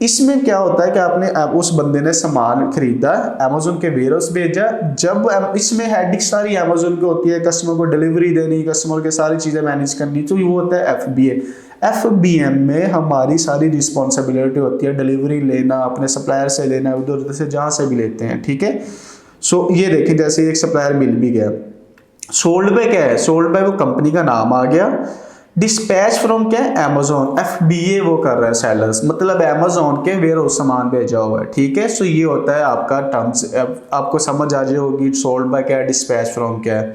इसमें क्या होता है कि आपने उस बंदे ने सामान खरीदा, अमेजोन के वेयरहाउस भेजा। जब इसमें हेडिंग सारी अमेजोन की होती है, कस्टमर को डिलीवरी देनी, कस्टमर के सारी चीज़ें मैनेज करनी, तो वो होता है FBA। FBM में हमारी सारी रिस्पॉन्सिबिलिटी होती है, डिलीवरी लेना, अपने सप्लायर से लेना, उधर उधर से जहाँ से भी लेते हैं, ठीक है। सो ये देखें, जैसे एक सप्लायर मिल भी गया। सोल्ड बाय क्या है? सोल्ड बाय वो कंपनी का नाम आ गया। डिस्पैच फ्रॉम क्या है? अमेजोन। FBA वो कर रहा है सेलर्स, मतलब अमेजोन के वेयरहाउस सामान भेजा हुआ है, ठीक है। सो ये होता है आपका टर्म्स, आपको समझ आ जाए होगी सोल्ड बाय क्या है, डिस्पैच फ्रॉम क्या है।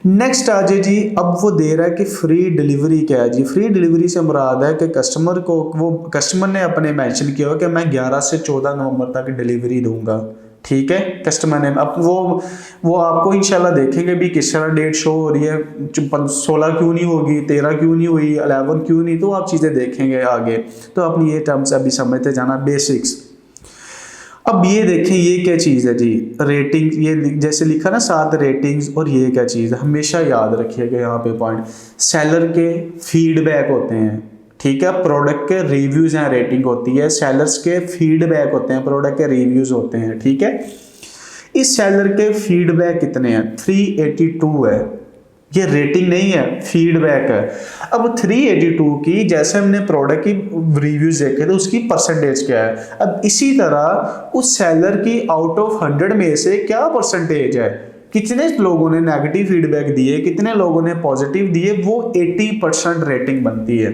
नेक्स्ट आ जाए जी, अब वो दे रहा है कि फ्री डिलीवरी क्या है जी। फ्री डिलीवरी से मुराद है कि कस्टमर को, वो कस्टमर ने अपने मेंशन किया हो कि मैं 11 से 14 नवंबर तक डिलीवरी दूंगा, ठीक है। कस्टमर ने अब वो आपको इंशाल्लाह देखेंगे भी किस तरह डेट शो हो रही है, 16 क्यों नहीं होगी, 13 क्यों नहीं हुई, 11 क्यों नहीं, तो आप चीज़ें देखेंगे आगे। तो अपनी ये टर्म्स अभी समझते जाना, बेसिक्स। अब ये देखें, ये क्या चीज़ है जी? रेटिंग। ये जैसे लिखा ना साथ रेटिंग्स, और ये क्या चीज़ है हमेशा याद रखिएगा यहाँ पे पॉइंट। सेलर के फीडबैक होते हैं, ठीक है। प्रोडक्ट के रिव्यूज हैं, रेटिंग होती है। सेलर्स के फीडबैक होते हैं, प्रोडक्ट के रिव्यूज होते हैं, ठीक है। इस सेलर के फीडबैक कितने हैं? 382 है। ये रेटिंग नहीं है, फीडबैक है। अब 382 की, जैसे हमने प्रोडक्ट की रिव्यूज देखे तो उसकी परसेंटेज क्या है। अब इसी तरह उस सेलर की आउट ऑफ 100 में से क्या परसेंटेज है, कितने लोगों ने नेगेटिव फीडबैक दिए, कितने लोगों ने पॉजिटिव दिए, वो 80% रेटिंग बनती है,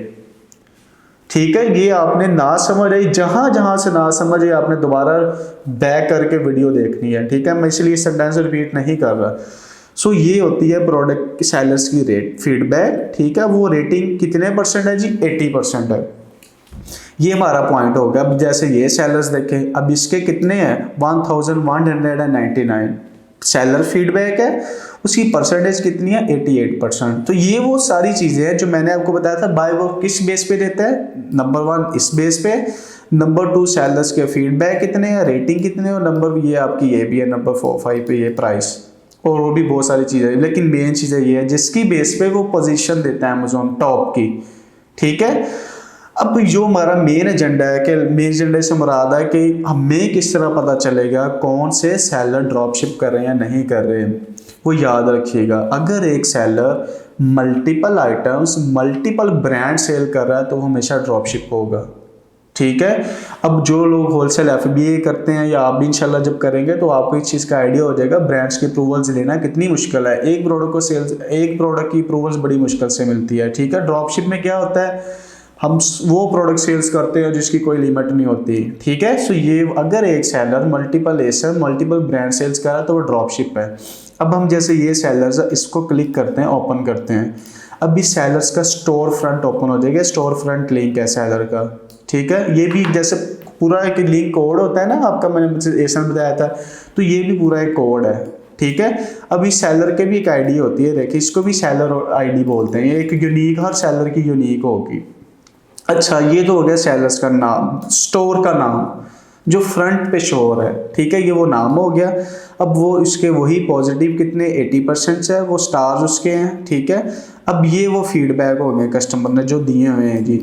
ठीक है। ये आपने ना समझ आई, जहां जहां से ना समझ आई आपने दोबारा बैक करके वीडियो देखनी है, ठीक है। मैं इसलिए सेंटेंस रिपीट नहीं कर रहा। सो ये होती है प्रोडक्ट सेलर्स की रेट फीडबैक, ठीक है। वो रेटिंग कितने परसेंट है जी? 80% है। ये हमारा पॉइंट हो गया। अब जैसे ये सेलर्स देखें, अब इसके कितने हैं? 1199 सेलर फीडबैक है, उसकी परसेंटेज कितनी है? 88%। तो ये वो सारी चीज़ें हैं जो मैंने आपको बताया था। बाय वो किस बेस पे देता है? नंबर 1 इस बेस पे, नंबर 2 सेलर्स के फीडबैक कितने हैं, रेटिंग कितने, और नंबर ये आपकी ये भी है, नंबर 4-5 पे ये प्राइस, और वो भी बहुत सारी चीज़ें। लेकिन मेन चीज़ें ये है जिसकी बेस पे वो पोजीशन देता है अमेजोन टॉप की, ठीक है। अब जो हमारा मेन एजेंडा है, कि मेन एजेंडे से मुराद है कि हमें किस तरह पता चलेगा कौन से सेलर ड्रॉप शिप कर रहे हैं या नहीं कर रहे हैं, वो याद रखिएगा। अगर एक seller multiple items, multiple brand sell कर रहा है तो वो हमेशा ड्रॉप शिप होगा, ठीक है। अब जो लोग होलसेल FBA करते हैं, या आप भी इंशाल्लाह जब करेंगे तो आपको इस चीज़ का आइडिया हो जाएगा ब्रांड्स की अप्रूवल्स लेना कितनी मुश्किल है। एक प्रोडक्ट की अप्रूवल्स बड़ी मुश्किल से मिलती है, ठीक है। ड्रॉप शिप में क्या होता है, हम वो प्रोडक्ट सेल्स करते हैं जिसकी कोई लिमिट नहीं होती, ठीक है। सो ये अगर एक सेलर मल्टीपल ब्रांड सेल्स कर रहा है तो वो ड्रॉप शिप है। अब हम जैसे ये सेलर्स इसको क्लिक करते हैं, ओपन करते हैं। अब इस सेलर्स का स्टोर फ्रंट ओपन हो जाएगा। स्टोर फ्रंट लिंक है सेलर का, ठीक है। ये भी जैसे पूरा एक लिंक कोड होता है ना आपका, मैंने एसन बताया था, तो ये भी पूरा एक कोड है, ठीक है। अब इस सेलर के भी एक आईडी होती है, देखिए इसको भी सेलर आईडी बोलते हैं। ये एक यूनिक, हर सेलर की यूनिक होगी। अच्छा, ये तो हो गया सेलर्स का नाम, स्टोर का नाम जो फ्रंट पे शो हो रहा है, ठीक है। ये वो नाम हो गया। अब वो इसके वही पॉजिटिव कितने 80% है, वो स्टार्स उसके हैं, ठीक है। अब ये वो फीडबैक हो गए कस्टमर ने जो दिए हुए हैं जी।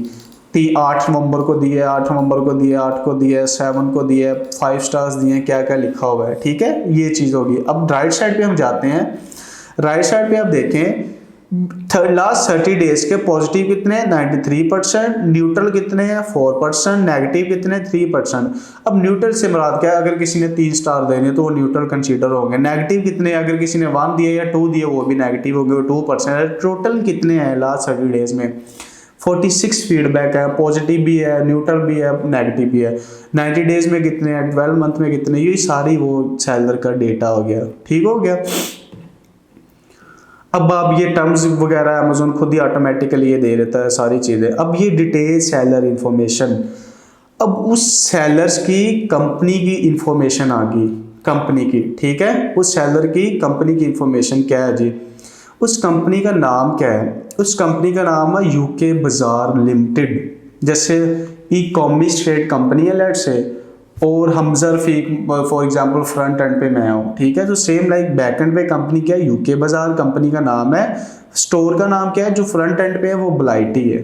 8 नवंबर को दिए, 8 नवंबर को दिए, 8 को दिए, 7 को दिए, 5 स्टार्स दिए, क्या क्या लिखा हुआ है, ठीक है। ये चीज़ होगी। अब राइट साइड पे हम जाते हैं। राइट साइड पे आप देखें लास्ट 30 डेज के पॉजिटिव कितने हैं 93%, न्यूट्रल कितने हैं 4%, नेगेटिव कितने 3%। अब न्यूट्रल से मुराद क्या है, अगर किसी ने 3 स्टार देने तो वो न्यूट्रल कंसीडर होंगे। नेगेटिव कितने, अगर किसी ने 1 दिए या 2 दिए वो भी नेगेटिव होंगे, वो 2%। टोटल कितने हैं लास्ट 30 डेज में 46 फीडबैक है, पॉजिटिव भी है, न्यूट्रल भी है, नेगेटिव भी है। 90 डेज में कितने हैं, 12 मंथ में कितने, ये सारी वो सेलर का डेटा हो गया, ठीक हो गया। अब आप ये टर्म्स वगैरह अमेजोन खुद ही ऑटोमेटिकली ये दे देता है सारी चीज़ें। अब ये डिटेल सेलर इंफॉर्मेशन, अब उस सेलर्स की कंपनी की इंफॉर्मेशन आ गई, कंपनी की, ठीक है, उस सेलर की कंपनी की इंफॉर्मेशन क्या है जी, उस कंपनी का नाम क्या है, उस कंपनी का नाम है यूके बाजार लिमिटेड। जैसे ई कॉमर्स ट्रेड कंपनी है लेट्स से, और Hamza Rafiq for example front end पे मैं हूँ, ठीक है, तो सेम लाइक बैक एंड पे कंपनी क्या है, यूके बाजार कंपनी का नाम है, स्टोर का नाम क्या है, जो फ्रंट एंड पे है वो ब्लाइटी है,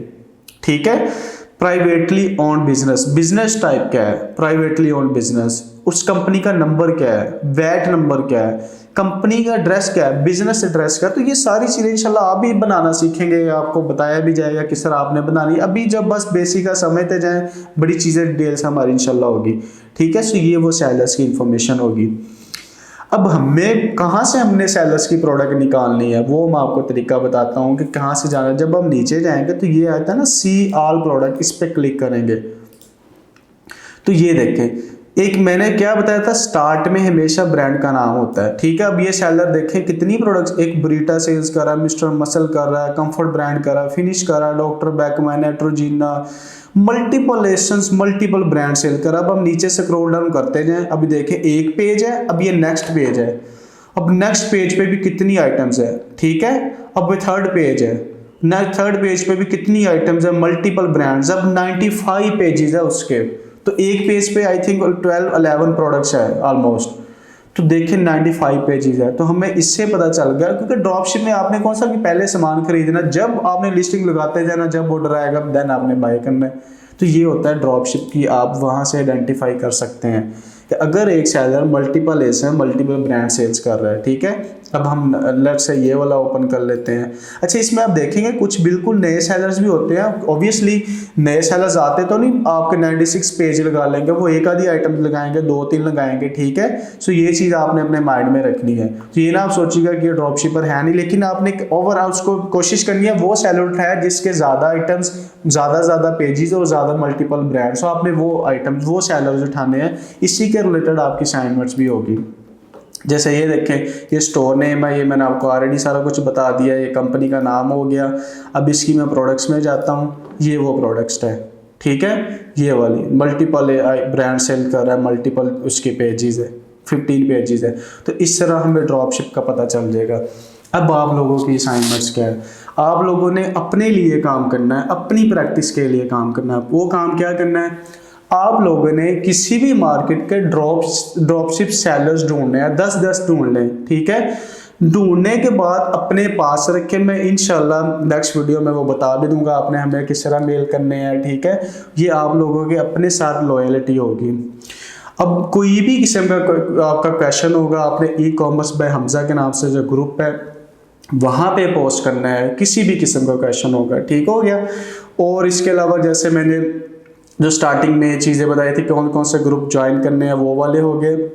ठीक है। Privately owned business, business type क्या है, प्राइवेटली ओन्ड बिजनेस, उस कंपनी का नंबर क्या है, वैट नंबर क्या है, कंपनी का एड्रेस क्या है, बिजनेस एड्रेस क्या है। तो ये सारी चीज़ें इंशाल्लाह आप भी बनाना सीखेंगे, आपको बताया भी जाएगा किस तरह आपने बनानी है। अभी जब बस बेसिक का समझते जाएं, बड़ी चीज़ें डिटेल्स हमारी इंशाल्लाह होगी, ठीक है। सो ये वो सेलर्स की इंफॉर्मेशन होगी। अब हमें कहाँ से हमने सेलर्स की प्रोडक्ट निकालनी है, वो मैं आपको तरीका बताता हूँ कि कहाँ से जाना है। जब हम नीचे जाएंगे तो ये आता है ना सी ऑल प्रोडक्ट, इस पर क्लिक करेंगे तो ये देखें, एक मैंने क्या बताया था, स्टार्ट में हमेशा ब्रांड का नाम होता है, ठीक है। अब ये सेलर देखें कितनी प्रोडक्ट्स, एक ब्रीटा सेल्स कर रहा है, मिस्टर मसल कर रहा है, कंफर्ट ब्रांड कर रहा है, फिनिश कर रहा है, डॉक्टर बैकमैन, Neutrogena, multiple essence, multiple brand sell कर। अब हम नीचे से स्क्रॉल डाउन करते जाएं, अभी देखें एक पेज है, अब ये नेक्स्ट पेज है, अब नेक्स्ट पेज पे भी कितनी आइटम्स है, ठीक है। अब थर्ड पेज है, थर्ड पेज पे भी कितनी आइटम्स है, मल्टीपल ब्रांड्स, अब 95 पेजेस है उसके, तो एक पेज पे आई थिंक 12-11 प्रोडक्ट्स है ऑलमोस्ट। तो देखिए 95 पेजेस है, तो हमें इससे पता चल गया, क्योंकि ड्रॉपशिप में आपने कौन सा कि पहले सामान खरीदना, जब आपने लिस्टिंग लगाते जाना, जब ऑर्डर आएगा देन आपने बाय करना है। तो ये होता है ड्रॉपशिप की, आप वहाँ से आइडेंटिफाई कर सकते हैं कि अगर एक सेलर मल्टीपल एस है, मल्टीपल ब्रांड सेल्स कर रहा है, ठीक है। अब हम लेट्स से ये वाला ओपन कर लेते हैं। अच्छा, इसमें आप देखेंगे कुछ बिल्कुल नए सेलर्स भी होते हैं। ऑब्वियसली नए सेलर्स आते तो नहीं आपके 96 पेज लगा लेंगे, वो एक आधी आइटम लगाएंगे, 2-3 लगाएंगे, ठीक है। सो ये चीज़ आपने अपने माइंड में रखनी है। तो ये ना आप सोचिएगा कि ये ड्रॉप शिपर है नहीं, लेकिन आपने ओवरऑल उसको कोशिश करनी है वो सेलर उठाया जिसके ज़्यादा आइटम्स, ज़्यादा पेजेस और ज़्यादा मल्टीपल ब्रांड। सो आपने वो आइटम्स, वो सेलर्स उठाने हैं, इसी के रिलेटेड आपकी असाइनमेंट्स भी होगी। जैसे ये देखें, ये स्टोर नेम है, ये मैंने आपको ऑलरेडी सारा कुछ बता दिया, ये कंपनी का नाम हो गया। अब इसकी मैं प्रोडक्ट्स में जाता हूँ, ये वो प्रोडक्ट्स है, ठीक है, ये वाली मल्टीपल ब्रांड सेल कर रहा है, मल्टीपल उसके पेजेस है, 15 पेजेस है। तो इस तरह हमें ड्रॉपशिप का पता चल जाएगा। अब आप लोगों की असाइनमेंट्स क्या है, आप लोगों ने अपने लिए काम करना है, अपनी प्रैक्टिस के लिए काम करना है। वो काम क्या करना है, आप लोगों ने किसी भी मार्केट के ड्रॉपशिप सेलर्स ढूंढने हैं, 10-10 ढूंढ लें, ठीक है। ढूंढने के बाद अपने पास रखें, मैं इंशाल्लाह नेक्स्ट वीडियो में वो बता भी दूंगा आपने हमें किस तरह मेल करने हैं, ठीक है। ये आप लोगों के अपने साथ लॉयल्टी होगी। अब कोई भी किस्म का आपका क्वेश्चन होगा, आपने ई कॉमर्स बाय हमजा के नाम से जो ग्रुप है वहाँ पे पोस्ट करना है, किसी भी किस्म का क्वेश्चन होगा, ठीक हो गया। और इसके अलावा जैसे मैंने जो स्टार्टिंग में चीज़ें बताई थी कौन कौन से ग्रुप ज्वाइन करने हैं, वो वाले हो गए।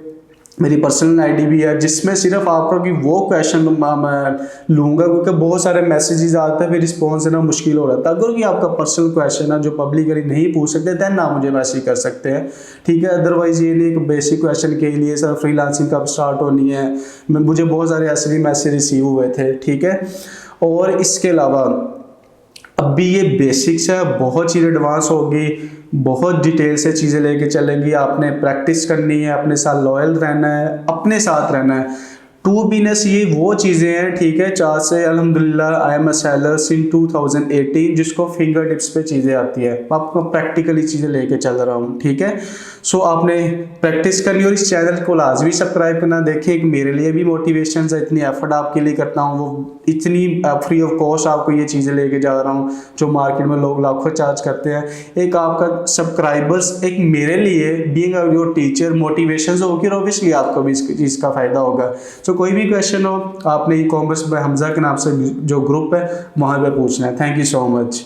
मेरी पर्सनल आईडी भी है जिसमें सिर्फ आपका कि वो क्वेश्चन मैं लूँगा, क्योंकि बहुत सारे मैसेजेस आते हैं, फिर रिस्पॉन्स देना मुश्किल हो रहा था। अगर कि आपका पर्सनल क्वेश्चन है जो पब्लिकली नहीं पूछ सकते, देन आप मुझे मैसेज कर सकते हैं, ठीक है। अदरवाइज ये नहीं कि बेसिक क्वेश्चन के लिए सर फ्रीलांसिंग कब स्टार्ट होनी है, मुझे बहुत सारे ऐसे भी मैसेज रिसीव हुए थे, ठीक है। और इसके अलावा अभी ये बेसिक्स है, बहुत चीज़ें एडवांस होगी, बहुत डिटेल से चीज़ें लेके चलेंगी। आपने प्रैक्टिस करनी है, अपने साथ लॉयल रहना है, अपने साथ रहना है। टू बिजनेस ये वो चीज़ें हैं, ठीक है। 4 से अल्हम्दुलिल्लाह आई एम अ सेलर इन 2018, जिसको फिंगर टिप्स पे चीज़ें आती है, आपको प्रैक्टिकली चीज़ें लेके चल रहा हूँ, ठीक है। सो आपने प्रैक्टिस करनी और इस चैनल को लाजमी सब्सक्राइब करना। देखिए एक मेरे लिए भी मोटिवेशन है, इतनी एफर्ट आपके लिए करता हूँ, वो इतनी फ्री ऑफ कॉस्ट आपको ये चीज़ें लेके जा रहा हूँ जो मार्केट में लोग लाखों चार्ज करते हैं। एक आपका सब्सक्राइबर्स, एक मेरे लिए बीइंग योर टीचर मोटिवेशन होगी, और ऑब्वियसली आपको भी इस चीज़ का फ़ायदा होगा। सो कोई भी क्वेश्चन हो आपने ई कॉमर्स बाय हमजा के नाम से जो ग्रुप है वहाँ पर पूछना है। Thank you so much.